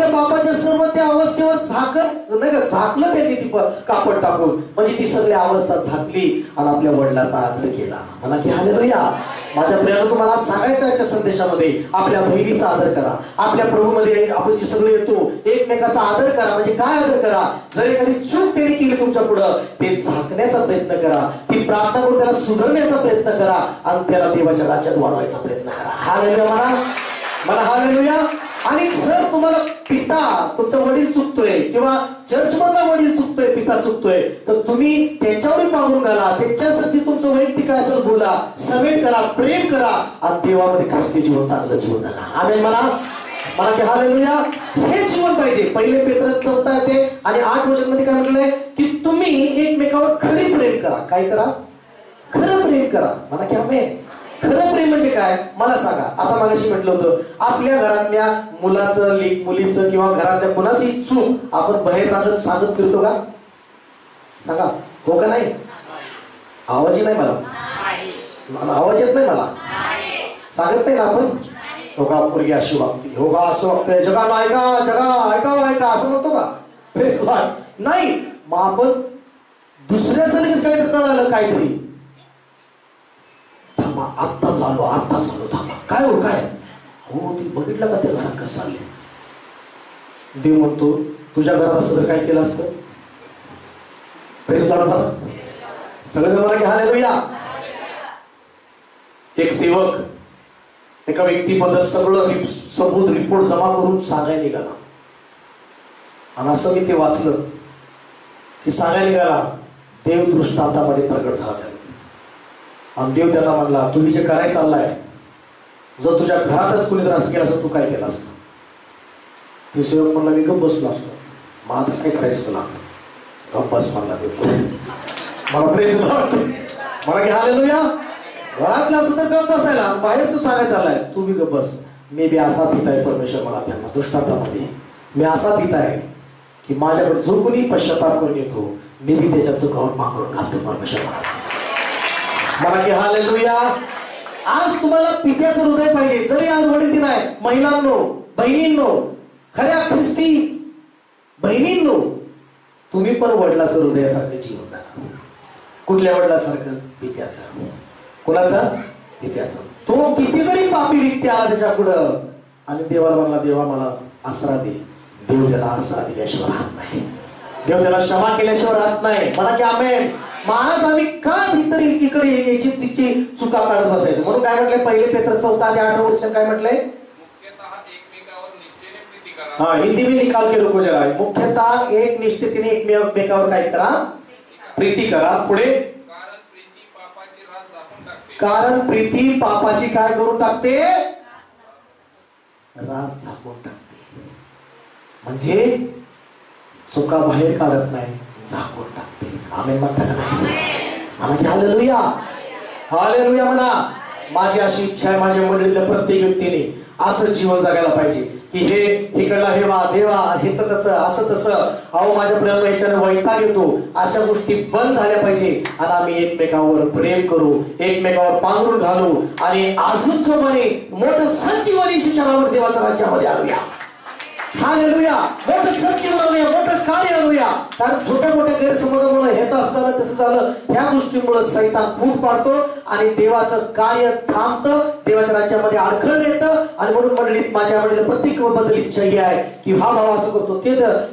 बापाच्या सर्व त्या अवस्थेवर झाकलं त्यांनी ती कापड टाकून, म्हणजे ती सगळी अवस्था झाकली आणि आपल्या वडिलाचा आदर केला. म्हणा की हालेलुया. माझ्या प्रियाला तुम्हाला सांगायचं याच्या संदेशामध्ये, आपल्या बहिणीचा आदर करा. आपल्या प्रभूमध्ये आपण जे सगळे येतो एकमेकाचा आदर करा. म्हणजे काय आदर करा, जर एखादी चूक त्यांनी केली तुमच्या पुढं, ते झाकण्याचा प्रयत्न करा, ती प्रार्थना करून त्याला सुधारण्याचा प्रयत्न करा आणि त्याला देवाच्या राज्यात वाढवायचा प्रयत्न करा. हालेलुया म्हणा, हालेलुया. आणि जर तुम्हाला पिता, तुमचा वडील चुकतोय किंवा चर्चमधला वडील चुकतोय, पिता चुकतोय, तर तुम्ही त्यांच्यावर पांघरून घाला, त्यांच्यासाठी तुमचं वैयक्तिक काय असेल बोला, समेट करा, प्रेम करा आणि देवामध्ये ख्रिस्ती जीवन चांगलं जीवन झाला. आमेन म्हणा, मला की हालेलुया. हे जीवन पाहिजे. पहिले पेत्र 4 येते आणि 8 वचनमध्ये काय म्हटलंय की तुम्ही एकमेकावर खरी प्रेम करा. काय करा, खरं प्रेम करा. मला की आमेन. खरं प्रेम म्हणजे काय मला सांगा. आता मागाशी म्हटलं होतं, आपल्या घरातल्या मुलाचं, मुलीचं किंवा घरातल्या कुणाची चूक आपण बाहेर सांगत फिरतो का? सांगा, हो का नाही? आवाज नाही मला, आवाज येत नाही मला, सांगत नाही ना आपण. हो का, पोरगी अशी वागते, हो का असं वागतंय, जगा ऐका असं म्हणतो का? नाही. मग आपण दुसऱ्याचं लगेच काहीतरी कळालं, काहीतरी आत्ता चालू थांबा, काय हो काय हो, ती बघितलं का त्या घरात कसं चालले? देव म्हणतो तुझ्या घरात असं तर काय केलं असतं? प्रेस सगळं मला की हालेलुया. एक सेवक एका व्यक्तीबद्दल सगळं सबूत रिपोर्ट जमा करून सांगायला निघाला. आणि असं मी ते वाचलं की सांगायला निघाला, देव दृष्टांतामध्ये प्रगट झाला. आणि देव त्याला म्हणला, तुम्ही जे करायचं चाललाय, जर तुझ्या घरातच कुणी त्रास केला असं तू काय केलं असतं? ते सेवक म्हणला, मी गप्प बसलो असतो. मग आता काय करायचं तुला? गप्प बस म्हणला देव. मला प्रेस मला की हालेलुया. घरातलं असं तर गप्प बसायला, बाहेरच सांगायचं चाललाय, तू बी गप्प बस. मी बी असा पिता आहे परमेश्वर मला त्यांना दृष्टांतामध्ये, मी असा पिता आहे की माझ्याकडे जो कोणी पश्चाताप करून येतो, मी बी त्याच्या चुकावर पांघरून घालतो परमेश्वर मला की हालेलुया. आज तुम्हाला पित्याचं हृदय पाहिजे. जरी आज वडील दिन आहे, महिलांनो, बहिणींनो, खऱ्या ख्रिस्ती बहिणींनो, तुम्ही पण वडिलाचं हृदयासारखं जीवन जगा. कुठल्या वडिलासारखं? पित्याचं. कोणाचं? पित्याचं. तो किती जरी पापी व्यक्ती आला त्याच्या पुढं आणि देवाला म्हणला, देवा मला आसरा दे, देव त्याला आसरा दिल्याशिवाय राहत नाही, देव त्याला क्षमा केल्याशिवाय राहत नाही. म्हणा की आमेन. आज आम्ही का इतर इकडे याची तिची चुका काढत बसायचं? म्हणून काय म्हटलंय पहिले पेत्र 4 ते 8 वचन काय म्हटलंय? हाँ, हिंदी में निकाल के रुको जरा. मुख्यतः एक निष्ठेने एकमेकावर काय करा? प्रीती करा. पुढे, कारण प्रीती पापाची काय करून टाकते? रास झाकून टाकते. म्हणजे चुका बाहेर काढत नाही, झाकून टाकते. आमेन म्हणता का नाही? म्हणा हालेलुया, हालेलुया म्हणा. माझी अशी इच्छा आहे, माझ्या मंडळीतल्या प्रत्येक व्यक्तीने असं जीवन जगायला पाहिजे की हे इकडला हेवा देवा हेच तसं असं तसं. अहो माझ्या प्रेम याच्याने वैताग येतो. अशा गोष्टी बंद झाल्या पाहिजे आणि आम्ही एकमेकावर प्रेम करू, एकमेकावर पांघरून घालू आणि अजून जोमाने मोठं संजीवनी शिक्षणावर देवाच्या राज्यामध्ये आणूया. हालेलुया. मोठं सत्य आणूया, मोठं कार्य आणूया. कारण छोट्या मोठ्या गैरसमजामुळे ह्याचं असं झालं तसं झालं, ह्या गोष्टीमुळे सैतान फूट पाडतो आणि देवाचं कार्य थांबतं, देवाच्या राज्यामध्ये अडखळ येतं. आणि म्हणून मंडळीत माझ्या मंडळीत प्रत्येक बद्दल इच्छा ही आहे की हा भाव असं करतो ते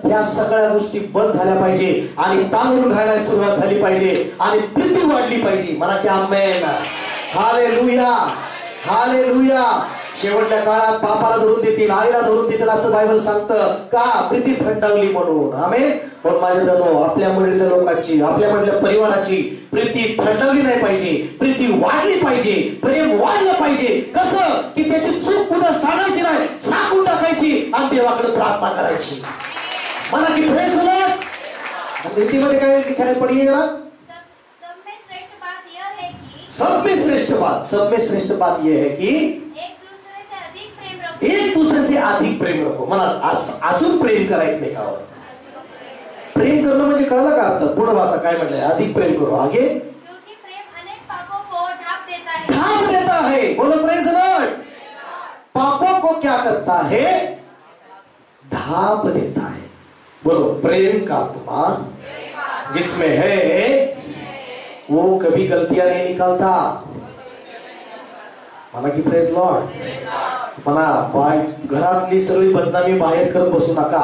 ह्या सगळ्या गोष्टी बंद झाल्या पाहिजे आणि पांघरून घालायला सुरुवात झाली पाहिजे आणि प्रीती वाढली पाहिजे. म्हणा की आमेन. Hallelujah, hallelujah. शेवटच्या काळात बापाला धरून देतील, आईला धरून देतील असं बायबल सांगतं. का? प्रीती थंडावली म्हणून. आमेन. पण माझ्या बरोबर आपल्या मंडळीच्या लोकांची, आपल्या मंडळीच्या परिवाराची प्रीती थंडावली नाही पाहिजे, प्रीती वाढली पाहिजे, प्रेम वाढलं पाहिजे. कसं? की त्याची चूक कुठं सांगायची नाही, झाकून टाकायची आणि देवाकडे प्रार्थना करायची. मला की प्रेज लॉर्ड. हिंदीमध्ये काय लिखाई पढ़िए जरा. सब में श्रेष्ठ बात यह है कि सब में श्रेष्ठ बात यह है कि एक दूसरे से अधिक प्रेम रखो. एक दूसरे से अधिक प्रेम रखो. मला अजून प्रेम करा एकमेकावर. प्रेम करणं म्हणजे कळलं का अर्थ? पुढे वाचा काय म्हटलंय? अधिक प्रेम करू. आगे क्योंकि प्रेम अनेक पापों को ढांप देता है. ढांप देता है. बोलो प्रेज द लॉर्ड. पापों को क्या करता है? ढांप देता है. बोलो प्रेम का आत्मा जिसमें है वो कभी गलतियां नहीं निकालता. म्हणा की प्रेज लॉर्ड. म्हणा घरातली सगळी बदनामी बाहेर करत बसू नका.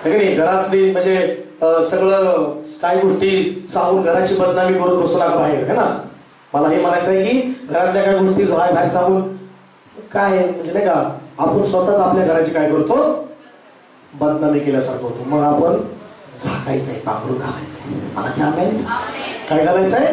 घरातली म्हणजे सगळं काही गोष्टी सांगून घराची बदनामी करत बसू नका बाहेर. है ना. मला हे म्हणायचं आहे की घरातल्या काही गोष्टी बाहेर सांगून काय म्हणजे नाही का आपण स्वतःच आपल्या घराची काय करतो? बदनामी केल्यासारखं होतो. मग आपण झाकायचंय, पांघरून घालायचंय. म्हणा की आमेन. काय घालायचंय?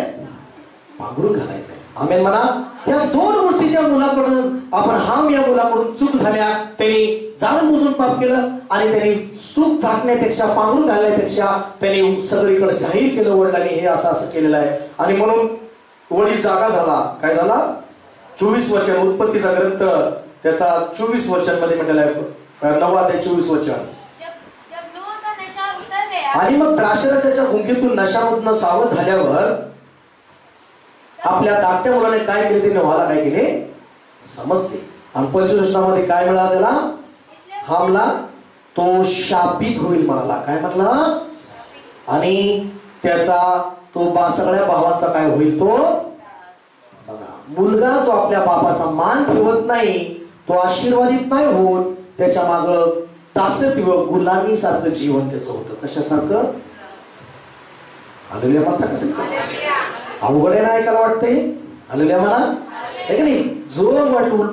पांघरून घालायचंय. आमेन म्हणा. या दोन गोष्टी त्या मुलाकडून आपण या मुलाकडून चूक झाल्या. त्यांनी जाणून बुजून पाप केलं आणि त्यांनी चूक झाकण्यापेक्षा, पांघरून घालण्यापेक्षा त्यांनी सगळीकडे जाहीर केलं वडिलांनी हे असं केलेलं आहे. आणि म्हणून वडील जागा झाला. काय झाला? 24 वचन उत्पत्तीचा ग्रंथ त्याचा 24 वचन मध्ये म्हटलेलं आहे. 9 ते 24 वचन. जब नूह का नशा उतर गया आणि मग द्राक्षरसाच्या गुंगीतून नशामधून सावध झाल्यावर आपल्या धाकट्या मुलाने काय केले? ते नोहाला काय केले? समजले. आणि 25 वचनामध्ये काय मिळाला त्याला? हा मुला तो शापित होईल म्हणाला. काय म्हटला? आणि त्याचा तो सगळ्या भावांचा काय होईल? तो बघा, मुलगा जो आपल्या बापाचा मान ठेवत नाही, तो आशीर्वादित नाही होत. त्याच्या माग दासत्व, गुलामी सारखं जीवन त्याचं होतं. कशासारखं? हालेलुया म्हणता. कसं अवघड आहे ना ऐकायला वाटतंय? हालेलुया म्हणा. आहे की नाही? जो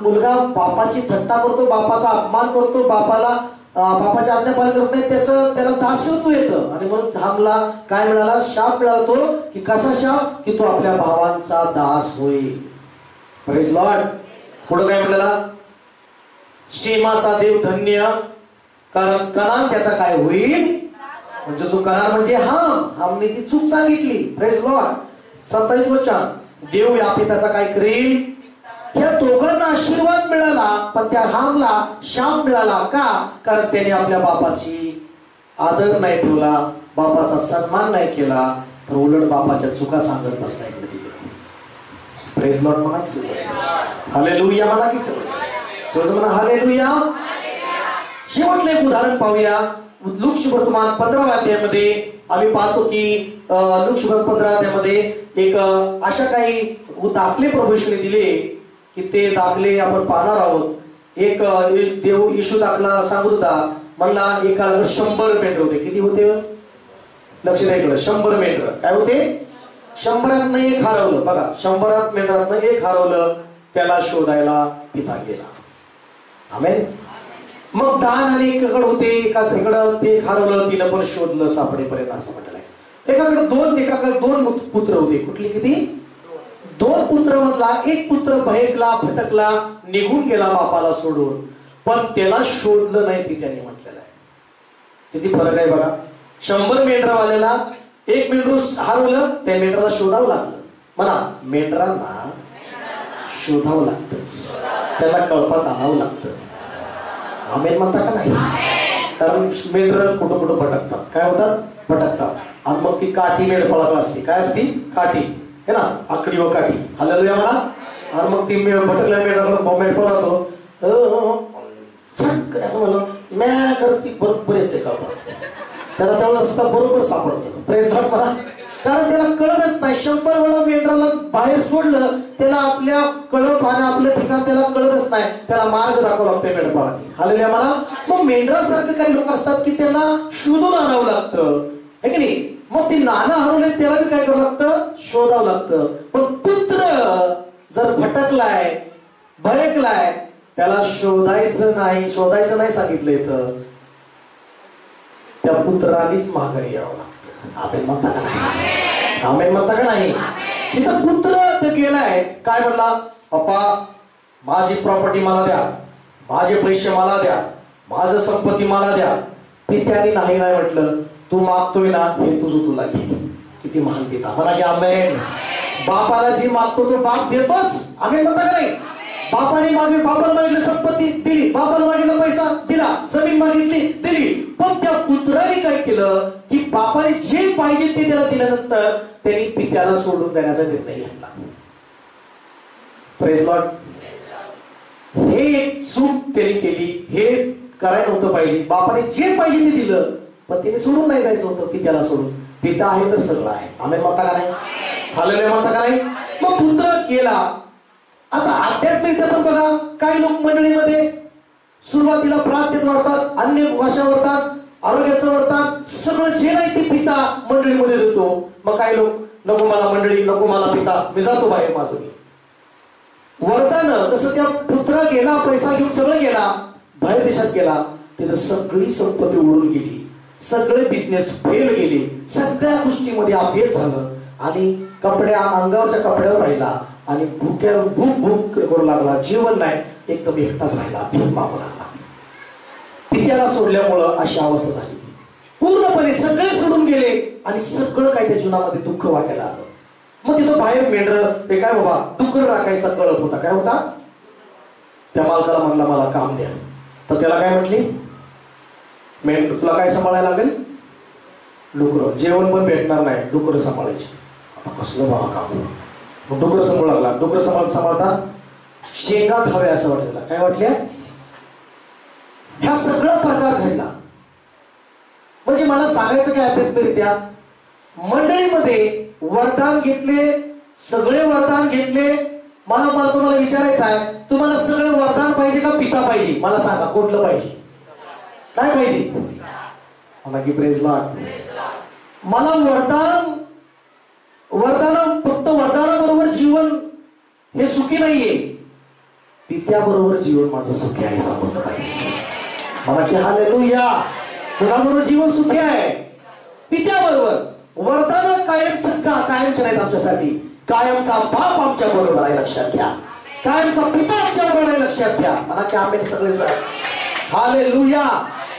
मुलगा बापाची थट्टा करतो, बापाचा अपमान करतो, बापाच्या आज्ञा पालन करत नाही, त्याला दासत्व येतं. आणि म्हणून थांबला. काय मिळाला? शाप मिळाला. तो की कसा शाप? की तो आपल्या भावांचा दास होईल. Praise Lord. पुढे काय म्हणाला? शेमाचा देव धन्य, कारण कनान त्याचा काय होईल? म्हणजे जो कनान म्हणजे हमने ती चूक सांगितली. Praise Lord. 27 वचन. देव या पिताचा काय करेल? या दोघांना आशीर्वाद मिळाला, पण त्या हामला शाप मिळाला. का? कारण त्याने आपल्या बापाची आदर नाही ठेवला, बापाचा सन्मान नाही केला, तर उलट बापाच्या चुका सांगत बसला. प्रेज लॉर्ड म्हणा की हालेलुया म्हणा की सहज म्हणा हालेलुया. शेवटले एक उदाहरण पाहूया. लूक सुवर्तमान 15व्या अध्यायामध्ये आम्ही पाहतो की लूक सुवर्तमान 15व्या अध्यायामध्ये एक अशा काही दाखले प्रभू येशूने दिले की ते दाखले आपण पाहणार आहोत. एक देव येशू दाखला सांगत होता. म्हणला एका 100 मेंढर होते. किती होते? लक्ष द्या इकडे. 100 मेंढर. काय होते? 100 एक हरवलं. बघा, 100 मेंढरातनं एक हरवलं. त्याला शोधायला पिता गेला. आमेन. मग 10 आणि एकाकडे होते. एकाकडं ते हरवलं, तिनं पण शोधलं सापडेपर्यंत असं म्हटलंय. एकाकडे दोन पुत्र होते. कुठली? किती? 2 पुत्र मधला एक पुत्र भयकला, भटकला, निघून गेला बापाला सोडून, पण त्याला शोधलं नाही ती त्यांनी म्हटलेलं आहे. किती फरक आहे बघा. 100 मेंढरावाल्याला एक मेंढरू हरवलं, त्या मेंढराला शोधावं लागलं. म्हणा, मेंढरांना शोधावं लागतं, त्याला कळपात आणावं लागतं. आमेन म्हणता का नाही? कारण मेंढर कुठं कुठं भटकतात. काय होतात? भटकतात. आणि मग ती काठी मेंढपाळाला असते. काय असती? काठी. है ना. आकडी व काठी. हालेलुया म्हणा. आणि मग ती भटकल्या मेंढपाळ जातो. म्हणलं मॅ करती बरोबर येते का? त्याला तेवढा रस्ता बरोबर सापडतो. प्रेज लॉर्ड म्हणा. कारण त्याला कळतच नाही. 100 वेळा मेंढराला बाहेर सोडलं, त्याला आपल्या कळप आणि आपलं ठिकाण त्याला कळतच नाही. त्याला मार्ग दाखवा लागतोय मेंढपाळाने. हालेलुया म्हणा. मग मेंढरासारखे काही लोक असतात की त्यांना शोधून आणावं लागतं, है की नाही? मग ती नाणं हरवले, त्याला बी काय करावं लागतं? शोधावं लागतं. पण पुत्र जर भटकलाय, भटकलाय, त्याला शोधायचं नाही सांगितलंय, तर त्या पुत्रानेच माघारी यावं लागतं. आमेन म्हणता का नाही? आमेन म्हणता का नाही? तिथं पुत्र गेलाय. काय म्हणला? पप्पा, माझी प्रॉपर्टी मला द्या, माझे पैसे मला द्या, माझं संपत्ती मला द्या. पित्याने नाही नाही म्हटलं, तू मागतोय ना हे तुझं तुला घे. किती महान पिता, म्हणा की आमेन. बापाला जी मागतो तो बाप देतोच. आमेन म्हणता का नाही? बापाने बापाला मागितलं संपत्ती दिली, बापाला मागितलं पैसा दिला, जमीन मागितली दिली. पण त्या पुत्राने काय केलं की बापाने जे पाहिजे ते त्याला दिल्यानंतर त्यांनी पित्याला सोडून देण्याचा निर्णय घेतला. Praise Lord. हे एक चूक त्यांनी केली. हे करायला नव्हतं पाहिजे. बापाने जे पाहिजे ते दिलं, पण त्याने सोडून नाही जायचं होतं पित्याला सोडून. पिता आहे तर सगळं आहे. आमेन म्हणता का नाही? हालेलुया म्हणता का नाही? मग पुत्र केला. आता आध्यात्मिक पण बघा, काही लोक मंडळीमध्ये सुरुवातीला प्रार्थनेत वाढतात, अन्य भाषा वाढतात, आरोग्याचं वाढतात, सगळं जे नाही ते पिता मंडळीमध्ये देतो. मग काही लोक नको मला मंडळी, नको मला पिता, मी जातो बाहेर माझं मी. वरदानं जसं त्या पुत्रा गेला, पैसा घेऊन सगळं गेला, बाहेर देशात गेला, तिथं सगळी संपत्ती उडून गेली, सगळे बिझनेस फेल गेले, सगळ्या गोष्टीमध्ये अपयश झालं आणि अंगावरच्या कपड्यावर राहिला आणि भूक करू लागला. जीवन नाही, एकदम एकटाच राहिला, भीक मागू लागला. पित्याला सोडल्यामुळं अशी अवस्था झाली. पूर्णपणे सगळे सोडून गेले आणि सगळं काही त्या जीवनामध्ये दुःख वाटायला आलं. मग तिथं बाहेर मेंढर ते काय बाबा डुकर राखायचा कळप होता. काय होता? त्या मालकाला म्हणला मला काम द्या. तर त्याला काय म्हटली, मेंढर तुला काय सांभाळायला लागेल? डुकर. जेवण पण भेटणार नाही, डुकर सांभाळायची. आता कसलं बाबा काम. मग डुकर सांभाळू लागला. डुकर सांभाळता शेंगा खावे असं वाटलं. काय वाटल्या? ह्या सगळा प्रकार घडला. म्हणजे मला सांगायचं काय आध्यात्मिकरित्या, मंडळीमध्ये वरदान घेतले, सगळे वरदान घेतले. मला तुम्हाला विचारायचं आहे, तुम्हाला सगळे वरदान पाहिजे का पिता पाहिजे? मला सांगा, कुठलं पाहिजे? काय पाहिजे? मला की प्रेज लॉर्ड. मला वरदान फक्त वरदानाबरोबर जीवन हे सुखी नाहीये, पित्याबरोबर जीवन माझं सुखी आहे समजलं पाहिजे. मला की हालेलुया. कुणाबरोबर जीवन सुखी आहे? पित्याबरोबर. वरदान कायमचं कायमचं नाहीत आमच्यासाठी. कायमचा बाप आमच्या बरोबर आहे, लक्षात घ्या. कायमचा पिता आमच्या बरोबर आहे, लक्षात घ्या. मला की आम्ही सगळेच हालेलुया.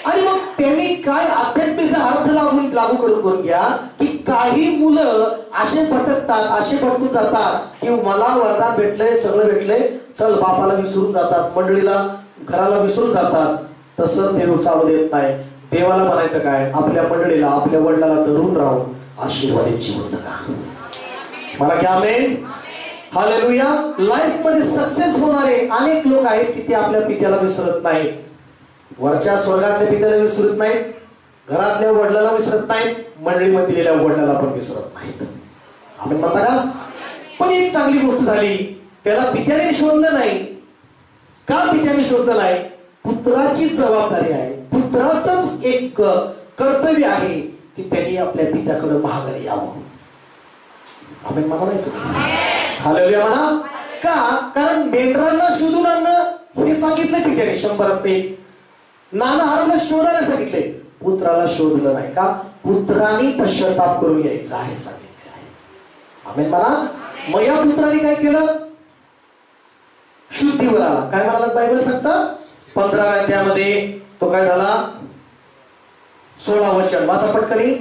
आणि मग त्यांनी काय आध्यात्मिक अर्थ लागू करून घ्या की काही मुलं असे भटकून जातात की मला वरदान भेटलंय, सगळं भेटलंय, चल बापाला विसरून जातात, मंडळीला घराला विसरून जातात. तसं देव चालू देत नाही. देवाला म्हणायचं काय, आपल्या मंडळीला आपल्या वडिलाला धरून राहून आशीर्वादित जीवन जगा. मला की आमेन. हालेलुया. लाईफ मध्ये सक्सेस होणारे अनेक लोक आहेत की ते आपल्या पित्याला विसरत नाहीत. वरच्या स्वर्गातल्या पित्याला विसरत नाहीत, घरातल्या वडिलाला विसरत नाहीत, मंडळीमध्ये दिलेल्या वडिलाला पण विसरत नाहीत. आम्ही म्हणता का? पण एक चांगली गोष्ट झाली, त्याला पित्याने शोधलं नाही. का पित्याने शोधलं नाही? पुत्राची जबाबदारी आहे, पुत्राचंच एक कर्तव्य आहे की त्यांनी आपल्या पित्याकडे माघारी यावं. आम्ही म्हणा नाही तुम्ही हालेलुया म्हणा. का? कारण मेंढरांना शोधून आणणं हे सांगितलं पित्याने 100 नाना शोधायला सांगितले, पुत्राला शोधलं नाही. का? पुत्राने पश्चाताप करून यायचं आहे सांगितले आहे. आमेन म्हणा. मग या पुत्राने काय केलं? शुद्धीवर आला. काय म्हणाला बायबल सांगतं 15व्या अध्यायामध्ये? तो काय झाला? 16 वचन वाचा पटकनी.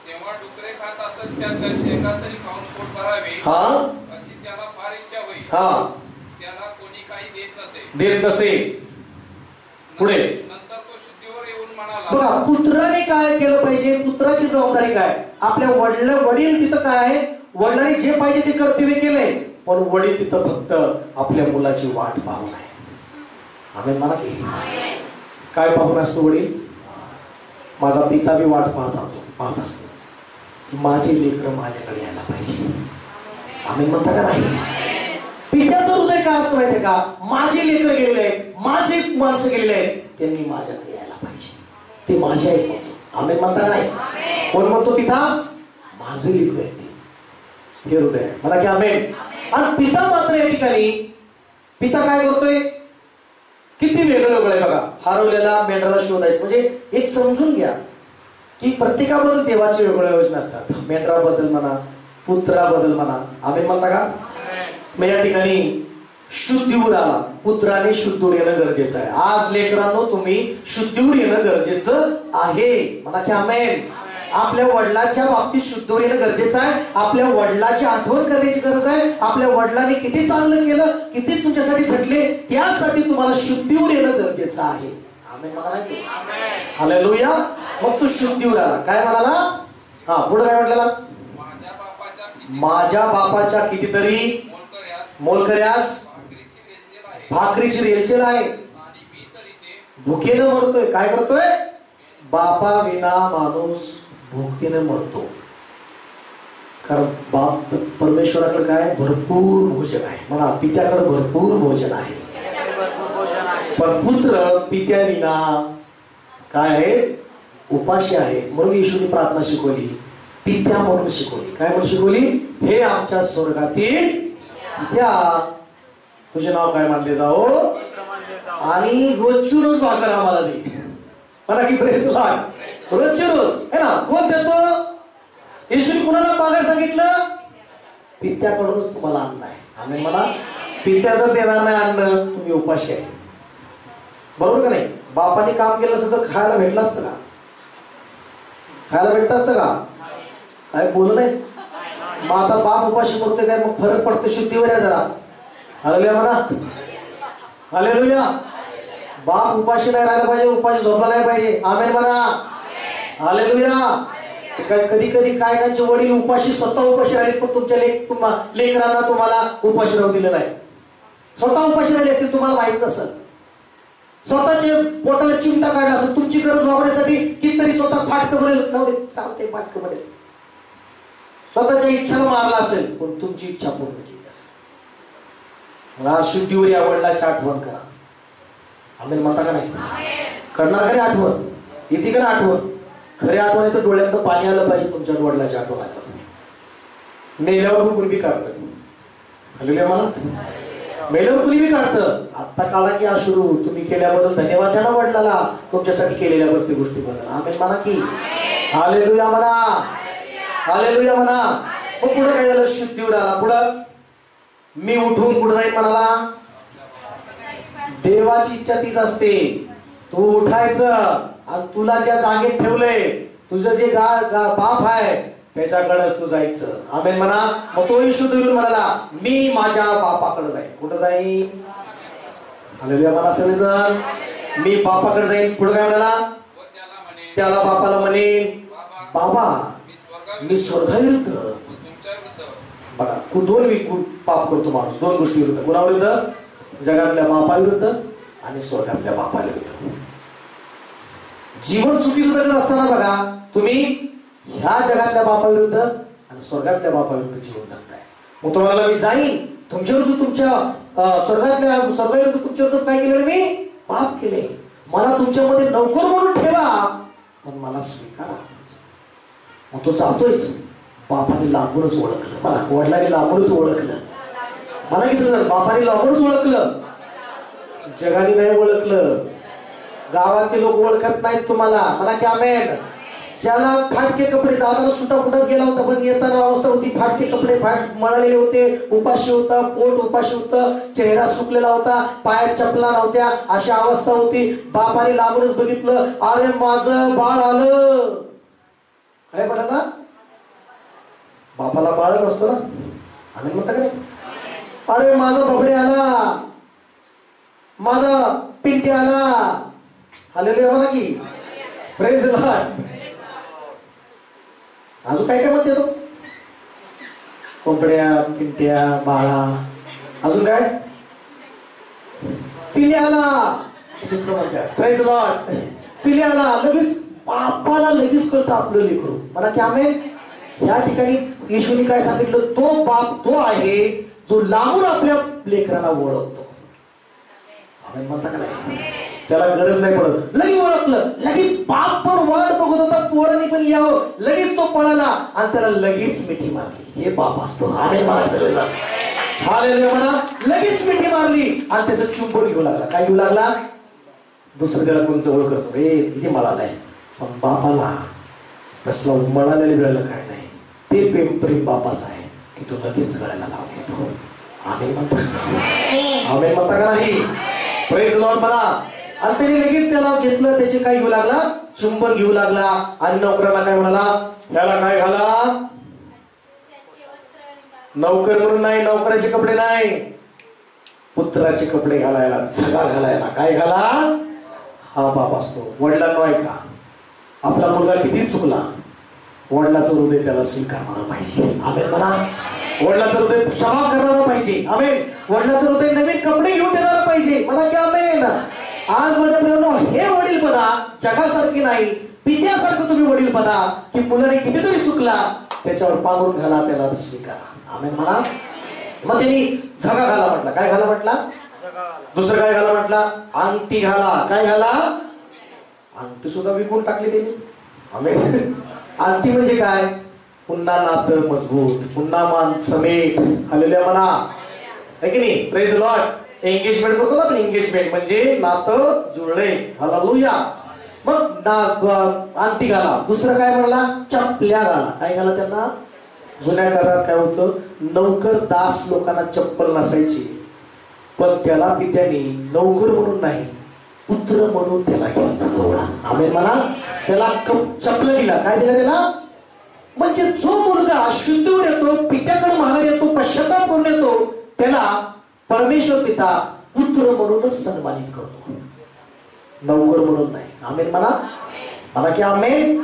तेव्हा डुकरे खात असत त्यातल्या शेंगा तरी खाऊन पोट भरावे अशी त्याला फार इच्छा होई. त्याला कोणी काही देत नसे. पुढे नंतर तो शुद्धीवर येऊन म्हणाला. बघा, पुत्राने काय केलं पाहिजे? पुत्राची जबाबदारी काय? आपल्या वडील तिथं काय आहे? वडिलांनी जे पाहिजे ते कर्तव्य केलंय, पण वडील तिथं फक्त आपल्या मुलाची वाट पाहून आहे. आम्ही म्हणा की काय पाहून असतो वडील? माझा पिता बी वाट पाहत असतो, माझे लेकरं माझ्याकडे यायला पाहिजे. आम्ही म्हणता का नाही? पित्याचं हृदय काय असतं माहितीये का? माझे लेकरं गेलेले, माझे माणसं गेलेले, त्यांनी माझ्याकडे यायला पाहिजे, ते माझे आहेत म्हणतो. आम्ही म्हणता का नाही? कोण म्हणतो? पिता. माझे लेकरं आहेत ते, हे हृदय आहे. म्हणा की आमेन. आणि पिता मात्र या ठिकाणी पिता काय करतोय? किती वेगळं आहे बघा. हरवलेला मेंढराला शोधायचं म्हणजे एक समजून घ्या की प्रत्येकाबद्दल देवाची वेगवेगळ्या योजना असतात. मेंढराबद्दल म्हणा, पुत्राबद्दल म्हणा. आम्ही म्हणता का? मग या ठिकाणी शुद्धीवर आला. पुत्राने शुद्धीवर येणं गरजेचं आहे. आज लेकरांनो तुम्ही शुद्धीवर येणं गरजेचं आहे. म्हणा की आमेन. आपल्या वडिलांच्या बाबतीत शुद्धीवर येणं गरजेचं आहे. आपल्या वडिलांची आठवण करण्याची गरज आहे. आपल्या वडिलांनी किती चांगलं केलं, किती तुमच्यासाठी झटले, त्यासाठी तुम्हाला शुद्धीवर येणं गरजेचं आहे. आमेन म्हणा नाही. हालेलुया. मग तू शुद्धीवर आला. काय म्हणाला? हा पुढे काय म्हटलेला? माझ्या बापाच्या कितीतरी मोलकर्यास भाकरीची रेलचेल आहे. भुकेनं मरतोय. काय करतोय? बापा विना माणूस भुकेनं मरतो. कारण बाप परमेश्वराकडे काय भरपूर भोजन आहे. म्हणा पित्याकडे भरपूर भोजन आहे. पण पुत्र पित्या विना काय आहे? उपाशी आहे. म्हणून येशूने प्रार्थना शिकवली, पित्या म्हणून शिकवली. काय म्हणून शिकवली? हे आमच्या स्वर्गातील पित्या, तुझे नाव काय मानले जाओ आणि रोजची रोज भाकर आम्हाला दे. म्हणा की प्रेस लॉर्ड. रोजची रोज है ना. कोण देतो? येशूने कुणाला मागायला सांगितलं? पित्याकडूनच तुम्हाला अन्न आहे. आम्ही मला पित्याचं देणार नाही अन्न, तुम्ही उपाशी आहे. बरोबर का नाही? बापाने काम केलं असतं तर खायला भेटलं असतं का? खायला भेटत असतं का? काय बोलू नाही. मग आता बाप उपाशी मरतोय काय? मग फरक पडतो शुद्धीवर आहे जरा. हालेलुया म्हणा. हालेलुया. बाप उपाशी नाही राहायला पाहिजे, उपाशी झोपला नाही पाहिजे. आमेन म्हणा. हालेलुया. कधी कधी काय कायचे वडील उपाशी, स्वतः उपाशी राहिले, पण तुमच्या लेकरांना तुम्हाला उपाशी राहू दिलं नाही. स्वतः उपाशी राहिले असतील, तुम्हाला माहित नसेल. स्वतःचे पोटाला चिमटा काढला असेल, तुमची गरज भागवण्यासाठी कितीतरी स्वतः फाटकं बनेल. जाऊ दे चालते फाटकं बनेल. स्वतःच्या इच्छाला मारला असेल, पण तुमची इच्छा पूर्ण केली असेल. आज शुद्धीवर या वडिलांची आठवण करा. आम्ही म्हणता का नाही? करणार का नाही आठवण? येते का ना आठवण? खरी आठवण आहे तर डोळ्यातनं पाणी आलं पाहिजे. तुमच्या वडिलांची आठवण आलं मेल्यावर कुणी बी काढतं. हल्ली मला मेल्यावर कुणी बी काढतं. आत्ता काढा की आज सुरू. तुम्ही केल्याबद्दल धन्यवाद द्या ना वडिलाला, तुमच्यासाठी केलेल्या प्रत्येक गोष्टीबद्दल. आमेन म्हणा की. हालेलुया म्हणा. हालेलुया म्हणा. मग पुढे काय झालं? शुद्धीवर आला. पुढं मी उठून कुठं जाईल म्हणाला? देवाची इच्छा तीच असते. तू उठायचं आणि तुला ज्या जागेत ठेवलंय, तुझं जे बाप आहे त्याच्याकडेच तू जायचं. आमेन म्हणा. मग तोही शुद्ध होऊन म्हणाला मी माझ्या बापाकडे जाईन. कुठं जाईन? हालेलुया म्हणा सगळेजण. मी बापाकडे जाईन. पुढे काय म्हणाला? त्याला बापाला म्हणेन बाबा मी स्वर्गाविरुद्ध. बघा दोन पाप करतो माणूस. दोन गोष्टी विरुद्ध. कोणाविरुद्ध? जगातल्या बापाविरुद्ध आणि स्वर्गातल्या बापाविरुद्ध. जीवन चुकीचं जगत असताना बघा तुम्ही ह्या जगातल्या बापाविरुद्ध आणि स्वर्गातल्या बापाविरुद्ध जीवन जगताय. मग तुम्हाला मी जाईन तुमच्याविरुद्ध, तुमच्या स्वर्गाविरुद्ध तुमच्याविरुद्ध काय केलेलं? मी पाप केले. मला तुमच्यामध्ये नोकर म्हणून ठेवा, पण मला स्वीकारा. मग तो जातोयच. बापाने लागूनच ओळखलं. मला वडिलांनी लागूनच ओळखलं. मला की सर बापाने लागूनच ओळखलं, जगाने नाही ओळखलं. गावातले लोक ओळखत नाहीत तुम्हाला. मला की आमेन. ज्याला फाटके कपडे, जाताना सुद्धा कुठं गेला होता पण येताना अवस्था होती, फाटके कपडे मळलेले होते, उपाशी होता, पोट उपाशी होतं, चेहरा सुकलेला होता, पायात चपला नव्हत्या, अशी अवस्था होती. बापाने लागूनच बघितलं. अरे माझं बाळ आलं. काय म्हणाला? बापाला बाळच असतो ना. आम्ही म्हणता का नाही? अरे माझा बबडे आला, माझा पिंटे आला. हालेलुया म्हणा की. Praise the Lord. अजून काय काय म्हणते तो? कोंबड्या, पिंट्या, बाळा, अजून काय? पिले आला. Praise the Lord. पिले आला. लगेच बापाला लगेच कळतं आपलं लेकरू. मला की आमेन. या ठिकाणी येशूने काय सांगितलं? तो बाप तो आहे जो लांबून आपल्या लेकराला ओळखतो. आमेन म्हणता का नाही? त्याला गरज नाही पडत. लगेच ओळखलं. लगेच बाप पण वाट बघत होता पोराने पण यावं. लगेच तो पळाला आणि त्याला लगेच मिठी मारली. हे बाप असतो. आमेन म्हणा सगळेजण. हालेलुया म्हणा. लगेच मिठी मारली आणि त्याचं चुंबन घेऊ लागला. काय घेऊ लागला? दुसरं त्याला कोण जवळ करतो, रे किती मळालाय. पण बापाला तसलं मळालेलं वेळेला काय नाही. ते प्रेम बापाचं आहे की तो लगेच गळ्याला लावून घेतो. आमेन म्हणता, आमेन म्हणता का नाही? प्रेज लॉर्ड म्हणा. आणि त्याने लगेच त्याला घेतलं, त्याचे काय घेऊ लागला, चुंबन घेऊ लागला. आणि नोकराला काय म्हणाला, त्याला काय घाला, नौकर म्हणून नाही, नौकराचे कपडे नाही, पुत्राचे कपडे घालायला, झगा घालायला. काय घाला? हा बाप असतो. वडिलांनो ऐका, आपला मुलगा किती चुकला, वडिलाचं हृदय त्याला स्वीकारणार पाहिजे. आमेन म्हणा. वडिलाचं हृदय क्षमा करणार पाहिजे. आमेन. वडिलाचं हृदय नवीन कपडे घेऊन देणार पाहिजे. मला की आमेन. आज माझ्या मित्रांनो, हे वडीलपणा जगासारखी नाही, पित्यासारखं तुम्ही वडीलपणा, की मुलाने कितीतरी चुकला त्याच्यावर पांघरून घाला, त्याला स्वीकारा. आमेन म्हणा. मग त्यांनी झगा घाला म्हटला. काय घाला म्हटला? दुसरं काय घाला म्हटला? अंगठी घाला. काय घाला? अंगठी सुद्धा विकून टाकली त्यांनी. आमेन. अंगठी म्हणजे काय? पुन्हा नातं मजबूत, पुन्हा मान समेट. हालेलुया म्हणा. है की नाही? Praise Lord. एंगेजमेंट करतो ना आपण, एंगेजमेंट म्हणजे नातं जुळले. हालेलुया. मग अंगठी घाला. दुसरं काय म्हणला? चपल्या घाला. काय घाला त्यांना? जुन्या काळात काय होतं, नौकर दास लोकांना चप्पल नसायची, पण त्याला पित्याने नौकर म्हणून नाही, पुत्र म्हणून त्याला घेतला जवळ. आमेन म्हणा. त्याला चपल दिला. काय दिला त्याला? म्हणजे जो मुलगा शुद्धीवर येतो, पित्याकडे मागे येतो, पश्चाताप करून येतो, त्याला परमेश्वर पिता पुत्र म्हणूनच सन्मानित करतो, नौकर म्हणून नाही. आमेन म्हणा. मला की आमेन.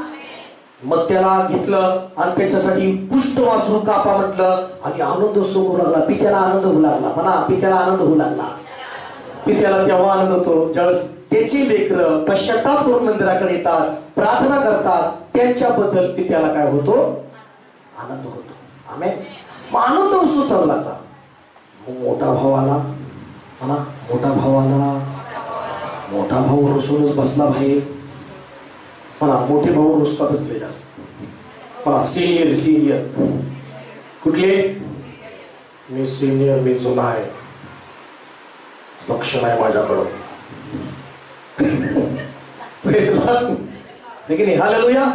मग त्याला घेतलं आणि त्याच्यासाठी पुष्ट वासरू कापा म्हटलं आणि आनंद होऊ लागला. पित्याला आनंद होऊ लागला. म्हणा, पित्याला आनंद होऊ लागला. पित्याला तेव्हा आनंद होतो ज्यावेळेस त्याची लेकरं पश्चाताप करून मंदिराकडे येतात, प्रार्थना करतात, त्यांच्याबद्दल पित्याला काय होतो? आनंद होतो. आमेन. मग आनंद उत्सव चालू लागला. मोठा भाव आला. म्हणा, मोठा भाव आला. मोठा भाऊ रुसूनच बसला बाहेर. म्हणा, मोठे भाऊ रुसतातच लय जास्त. म्हणा, सिनियर सिनियर कुठले? मी सिनियर, मी जुना आहे, लक्ष नाही माझ्याकडं. हालेलुया.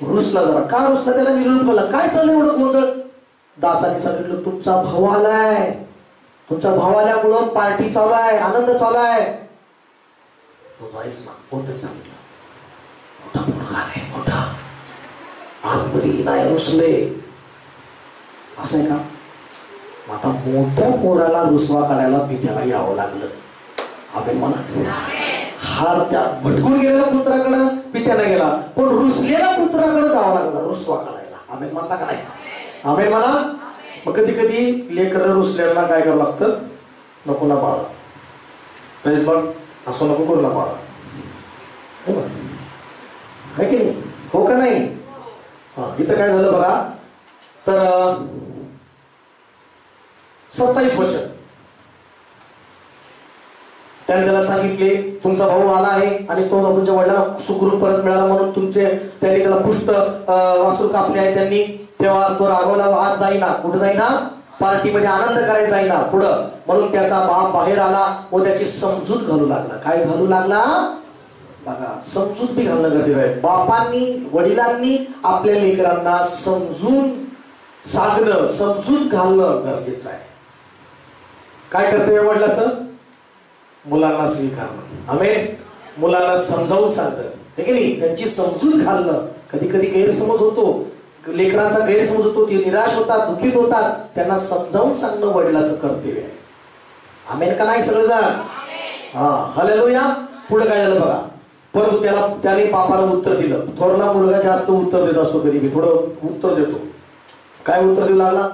रुसला जरा. का रुसला? त्याला विरोध केला. काय चाललंय एवढं गोंधळ? दासाने सांगितलं, तुमचा भाऊ आलाय, तुमचा भाऊ आल्यामुळं पार्टी चालू आहे, आनंद चालू आहे. तो जाईच ना. कोणतरी सांगितलं, मोठा मुलगा आहे, मोठा आतमध्ये नाही रुसले. असं आहे का? आता मोठ्या पोराला रुसवा करायला पित्याला यावं लागलं. आमेन म्हणा. हार त्या भटकून गेलेल्या पुत्राकडे पित्याला गेला, पण रुसलेल्या पुत्राकडे जावं लागलं रुसवा करायला. आमेन म्हणता का नाही? आमेन म्हणा. मग कधी कधी लेकर रुसलेला काय करावं लागतं? नको ना बाळा, प्रेज लॉर्ड, असं नको करू ना बाळा. है की नाही? हो का नाही? हा. इथं काय झालं बघा. तर 27 वचन त्याने त्याला सांगितले, तुमचा भाऊ आला आहे आणि तो तुमच्या वडिलांना सुखरूप परत मिळाला म्हणून त्यांनी त्याला पुष्ट वासरू कापले आहे त्यांनी. तेव्हा तो रागवला, आज जाईना. कुठं जाईना? पार्टीमध्ये आनंद करायला जाईना पुढं. म्हणून त्याचा बाप बाहेर आला व त्याची समजूत घालू लागला. काय घालू लागला? बघा, समजूत बी घालणं गरजेचं आहे. बापांनी, वडिलांनी आपल्या लेकरांना समजून सांगणं, समजूत घालणं गरजेचं आहे. काय कर्तव्य वडिलाचं? मुलांना स्वीकारणं. आमेन. मुलांना समजावून सांगणं, हे की नाही? त्यांची समजूत घालणं. कधी कधी गैरसमज होतो, लेकरांचा गैरसमज होतो, ते निराश होतात, दुःखित होतात. त्यांना समजावून सांगणं वडिलाचं कर्तव्य आहे. आमेन का नाही सगळेजण? हा. हालेलुया. पुढे काय झालं बघा. परंतु त्याने बापाला उत्तर दिलं. थोरला मुलगा जास्त उत्तर देत असतो, कधी थोडं उत्तर देतो. काय उत्तर देऊ लागला?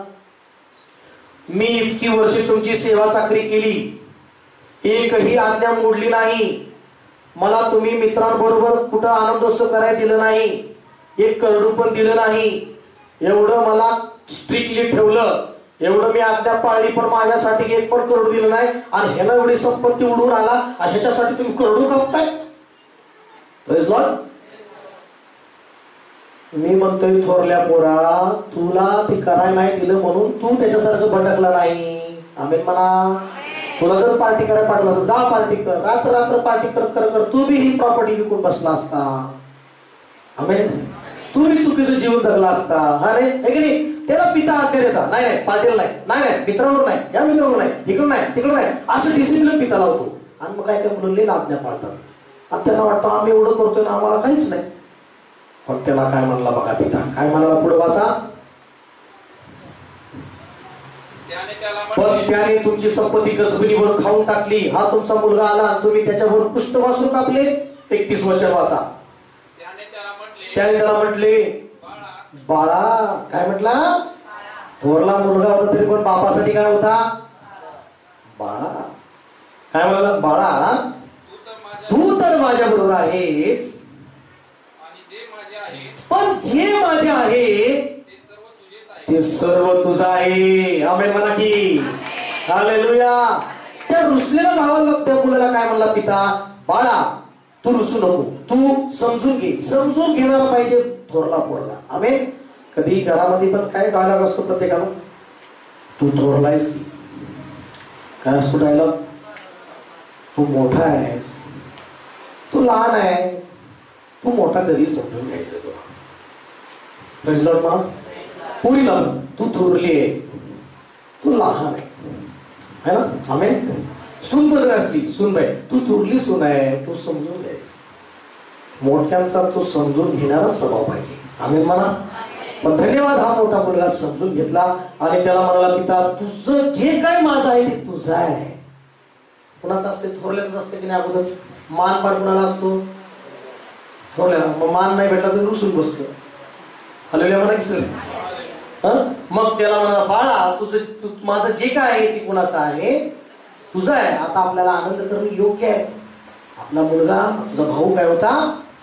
मी इतकी वर्षे तुमची सेवा चाकरी केली, एकही आज्ञा मोडली नाही. मला तुम्ही मित्रांबरोबर कुठं आनंदोत्सव करायला दिलं नाही, एक करडू पण दिलं नाही. एवढं मला स्ट्रिक्टली ठेवलं, एवढं मी आज्ञा पाळली, पण माझ्यासाठी एक पण करडू दिलं नाही. आणि ह्याला एवढी संपत्ती उडून आला आणि ह्याच्यासाठी तुम्ही करडू कापताय. Praise Lord. मी म्हणतोय, थोरल्या पोरा, तुला ते करायला नाही दिलं म्हणून तू त्याच्यासारखं भटकला नाही. आमेन म्हणा. तुला जर पार्टी करायला पाठवलं असं, जा पार्टी कर, रात्र रात्र पार्टी करत कर, तू बी ही प्रॉपर्टी विकून बसला असता. आमेन. तू बी चुकीचं जीवन जगला असता. अरे हे की नाही? त्याला पिता आज्ञा देता, नाही नाही पाटील नाही, नाही नाही मित्रावर नाही, या मित्रावर नाही, इकडं नाही तिकडं नाही, असं डिसिप्लिन पिता लावतो. आणि मग काय काय मुलं आज्ञा पाळतात आणि त्यांना वाटतं आम्ही एवढं करतोय ना आम्हाला काहीच नाही. पण त्याला काय म्हणला बघा पिता, काय म्हणाला पुढे वाचा. पण त्याने तुमची संपत्ती गजबनीवर खाऊन टाकली. हा तुमचा मुलगा आला, तुम्ही त्याच्यावर पृष्ठभासून कापले. 31 वचन वाचा. त्याने त्याला म्हटले बाळा, काय म्हटला, थोरला मुलगा होता तरी पण बापासाठी काय होता, बाळा. काय म्हणाला, बाळा तू तर माझ्या बरोबर आहेस, पण जे माझे आहे ते सर्व तुझं आहे. आमेन म्हणा की हालेलुया. त्या रुसलेल्या भावाला, त्या मुलाला काय म्हणला पिता, बाळा तू रुसू नको, तू समजून घे. समजून घेणारा पाहिजे थोरला पोरला. आमेन. कधी घरामध्ये पण काय डायलॉग असतो प्रत्येकाला, तू थोरला आहेस की काय असतो डायलॉग, तू मोठा आहेस, तू लहान आहे, तू मोठा कधी समजून घ्यायचं तुला. पुरीला तू थोरली आहे, तू लहान आहे ना. आमेन. सून बदल असली, सून बाई तू थोरली सून आहे, तू समजून घ्यायचं. मोठ्यांचा तो समजून घेणारा स्वभाव पाहिजे. आमेन म्हणा. पण धन्यवाद, हा मोठा मुलगा समजून घेतला आणि त्याला म्हणाला पिता तुझं जे काय माझं आहे ते तुझं आहे. कुणाचं असते, थोरल्याच असते की नाही. अगोदर मान पार कुणाला असतो, थोरल्याला. मग मान नाही भेटला तर रुसून बसतो. हॅलेलुया म्हणा की सर. मग त्याला म्हणा बाळा तुझं माझं जे काय आहे ते कुणाचं आहे, तुझं आहे. आता आपल्याला आनंद करणं योग्य आहे. आपला मुलगा, तुझा भाऊ काय होता,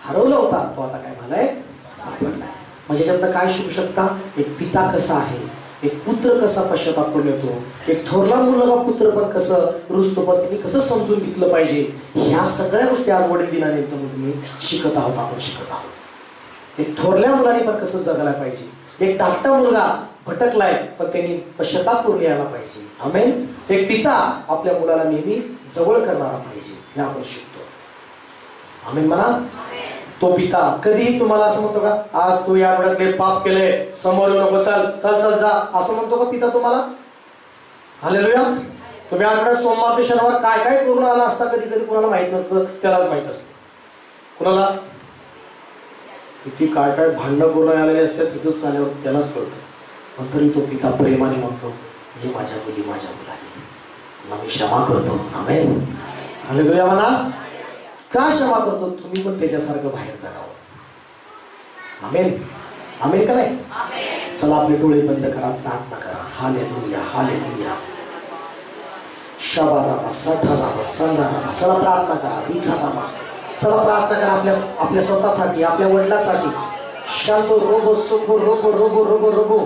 हरवला होता, तो आता काय झालाय, सापडलाय. म्हणजे त्यातनं काय शिकू शकता, एक पिता कसा आहे, एक पुत्र कसा पश्चाताप करून येतो, एक थोरला मुलगा पुत्र पण कसं रुसतो, पण त्यांनी कसं समजून घेतलं पाहिजे. ह्या सगळ्या गोष्टी आज वडील दिनानिमित्त तुम्ही शिकत आहोत, आपण शिकत आहोत. एक थोरल्या मुलाने पण कसं जगायला पाहिजे. एक धाकटा मुलगा भटकलाय पण त्यांनी पश्चाताप करून यायला पाहिजे. आमेन. एक पिता आपल्या मुलाला नेहमी जवळ करणारा पाहिजे, हे आपण शिकतो. आमेन म्हणा. तो पिता कधीही तुम्हाला असं म्हणतो का, आज तू या आठवड्यात पाप केले, समोर येऊ नको, चल चल चल जा, असं म्हणतो का पिता तुम्हाला. हालेलुया. तुम्ही आठवड्यात सोमवार ते शनिवार काय काय करून आला असता, कधी कधी कुणाला माहित नसतं, त्यालाच माहित असतं. कुणाला किती काय काय भांडणं करून आलेले असतात, तिथंच आल्यावर त्यालाच कळतं. पण तरी तो पिता प्रेमाने म्हणतो, हे माझ्या मुली, माझ्या मुलाने, तुला मी क्षमा करतो. आमेन. हालेलुया म्हणा. का क्षमा करतो, तुम्ही पण त्याच्यासारखं बाहेर जागावं. आमेन. आमेन का नाही. चला आपले डोळे बंद करा, प्रार्थना करा. हालेलुया हालेलुया. शबाराबा सठाराबा संधाराबा. चला प्रार्थना करा. विठाराबा. चला प्रार्थना करा आपल्या स्वतःसाठी, आपल्या वडिलांसाठी. शांतो रोबो सुखो रोबो रोबो रोबो रोबो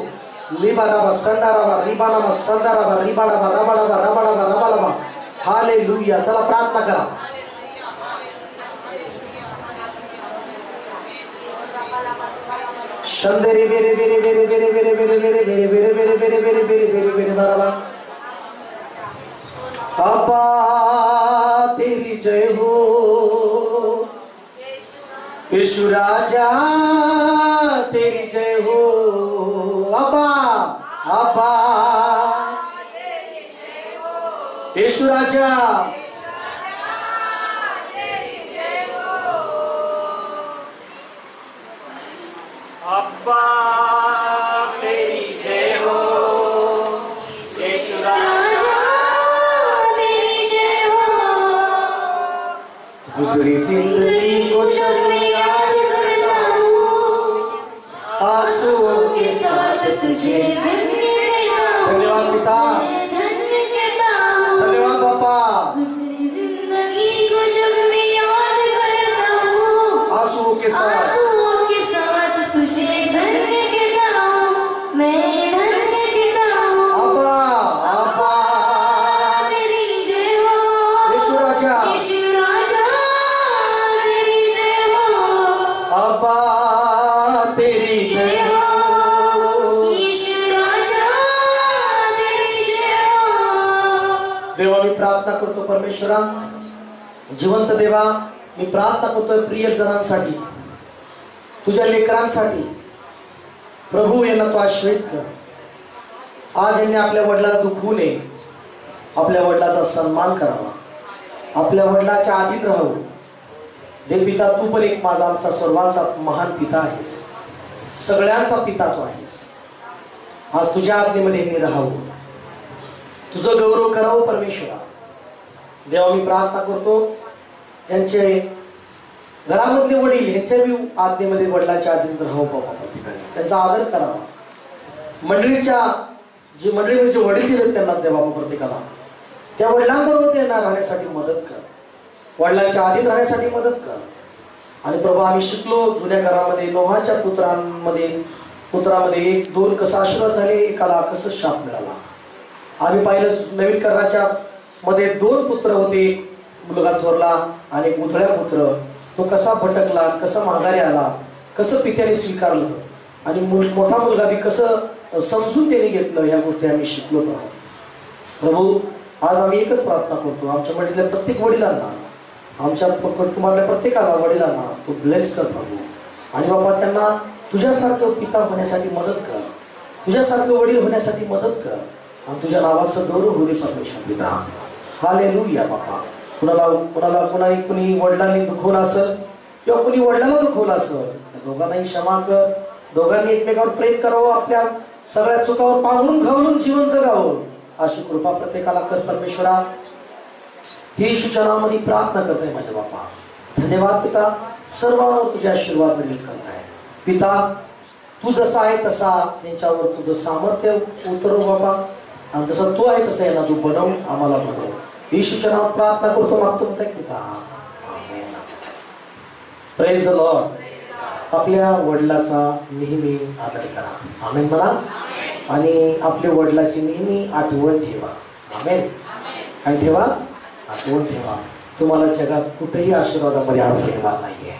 लिबाराबा संधाराबा रिबानाबा संधाराबा रिबाडाबा रबाडाबा रबाडाबा रबाडाबा. हालेलुया. चला प्रार्थना करा. शंदेरे बेरे बेरे बेरे बेरे बेरे बेरे बेरे बेरे बेरे बेरे बेरे बेरे बेरे बेरे बेरे बाबा. अब्बा तेरी जय हो, यीशु राजा तेरी जय हो. अब्बा अब्बा यीशु राजा अब्बा तेरी जय हो, यीशु राजा तेरी जय हो. गुजरी जिंदगी को जब मैं याद करता हूँ, आंसुओं के साथ तुझे धन्य कहता हूँ. धन्यवाद पिता, धन्य कहता हूँ. धन्यवाद पापा. गुजरी जिंदगी को जब मैं याद करता हूँ, आंसुओं के साथ तुझे धन्य कहता हूँ, मैं धन्य कहता हूँ. अब्बा अब्बा तेरी जय हो, यीशु राजा, यीशु राजा तेरी जय हो. अब्बा तेरी जय हो, यीशु राजा तेरी जय हो. देवा मी प्रार्थना करतो परमेश्वरा, जिवंत देवा, मी प्रार्थना करतोय प्रियजनांसाठी, तुझ्या लेकरांसाठी. प्रभू यांना तू आश्रयित कर. आज यांनी आपल्या वडिलांना दुखवू नये, आपल्या वडिलाचा सन्मान करावा, आपल्या वडिलाच्या अधीन राहावं. देव पिता, तू पण एक माझा आमचा सर्वांचा महान पिता आहेस, सगळ्यांचा पिता तू आहेस. आज तुझ्या आज्ञेमध्ये मी राहावं, तुझं गौरव करावं परमेश्वरा. देवा, मी प्रार्थना करतो यांचे घरामधले वडील यांच्या आज्ञेमध्ये वडिलांच्या अधीन राहावं बाबा, त्यांचा आदर करावा. मंडळीच्या जी मंडळीमध्ये जे वडील दिलेत त्यांना देवा प्रत्येकाला त्या वडिलांबरोबर त्यांना राहण्यासाठी मदत कर, वडिलांच्या अधीन राहण्यासाठी मदत कर. आणि प्रभू, आम्ही शिकलो जुन्या घरामध्ये नोहाच्या पुत्रामध्ये 1-2 कसा आशीर्वाद झाले, एकाला कसं शाप मिळाला. आम्ही पाहिलं नवीन कराच्या मध्ये 2 पुत्र होते, एक मुलगा थोरला आणि एक उधळ्या पुत्र. तो कसा भटकला, कसा माघारी आला, कसं पित्याने स्वीकारलं आणि मोठा मुलगा बी कसं समजून त्याने घेतलं, ह्या गोष्टी आम्ही शिकलो. प्रभू, आज आम्ही एकच प्रार्थना करतो, आमच्या मंडळीतल्या प्रत्येक वडिलांना, आमच्या कुटुंबातल्या प्रत्येकाला वडिलांना तू ब्लेस कर प्रभू. आणि बाबा, त्यांना तुझ्यासारखं पिता होण्यासाठी मदत कर, तुझ्यासारखं वडील होण्यासाठी मदत कर आणि तुझ्या नावाचं गौरव होऊ दे परमेश्वर पिता. हालेलुया बाबा. कुणी वडिलांनी दुखवलं असेल किंवा कुणी वडिलांना दुखवलं असेल, दोघांनाही क्षमा कर. दोघांनी एकमेकावर प्रेम करावं, आपल्या सगळ्या चुकावर पांघरून घालून जीवन जगावं, अशी कृपा प्रत्येकाला कर परमेश्वरा. ही येशूच्या नावामध्ये प्रार्थना करतोय माझ्या बापा. धन्यवाद पिता, सर्वांवर तुझे आशीर्वाद मिळेल करताय पिता. तू जसा आहे तसा यांच्यावर तुझं सामर्थ्य उतरव बाबा, आणि जसं तू आहे तसं यांना तू बनव, आम्हाला बनव. येशूच्या नावात प्रार्थना करतो, मागतो पिता. आमेन. Praise the lord. आपल्या वडिलाचा नेहमी आदर करा. आमेन म्हणा. आणि आपल्या वडिलाची नेहमी आठवण ठेवा. आमेन. काय ठेवा? आठवण ठेवा. तुम्हाला जगात कुठेही आशीर्वादामध्ये अडचण येणार नाहीये.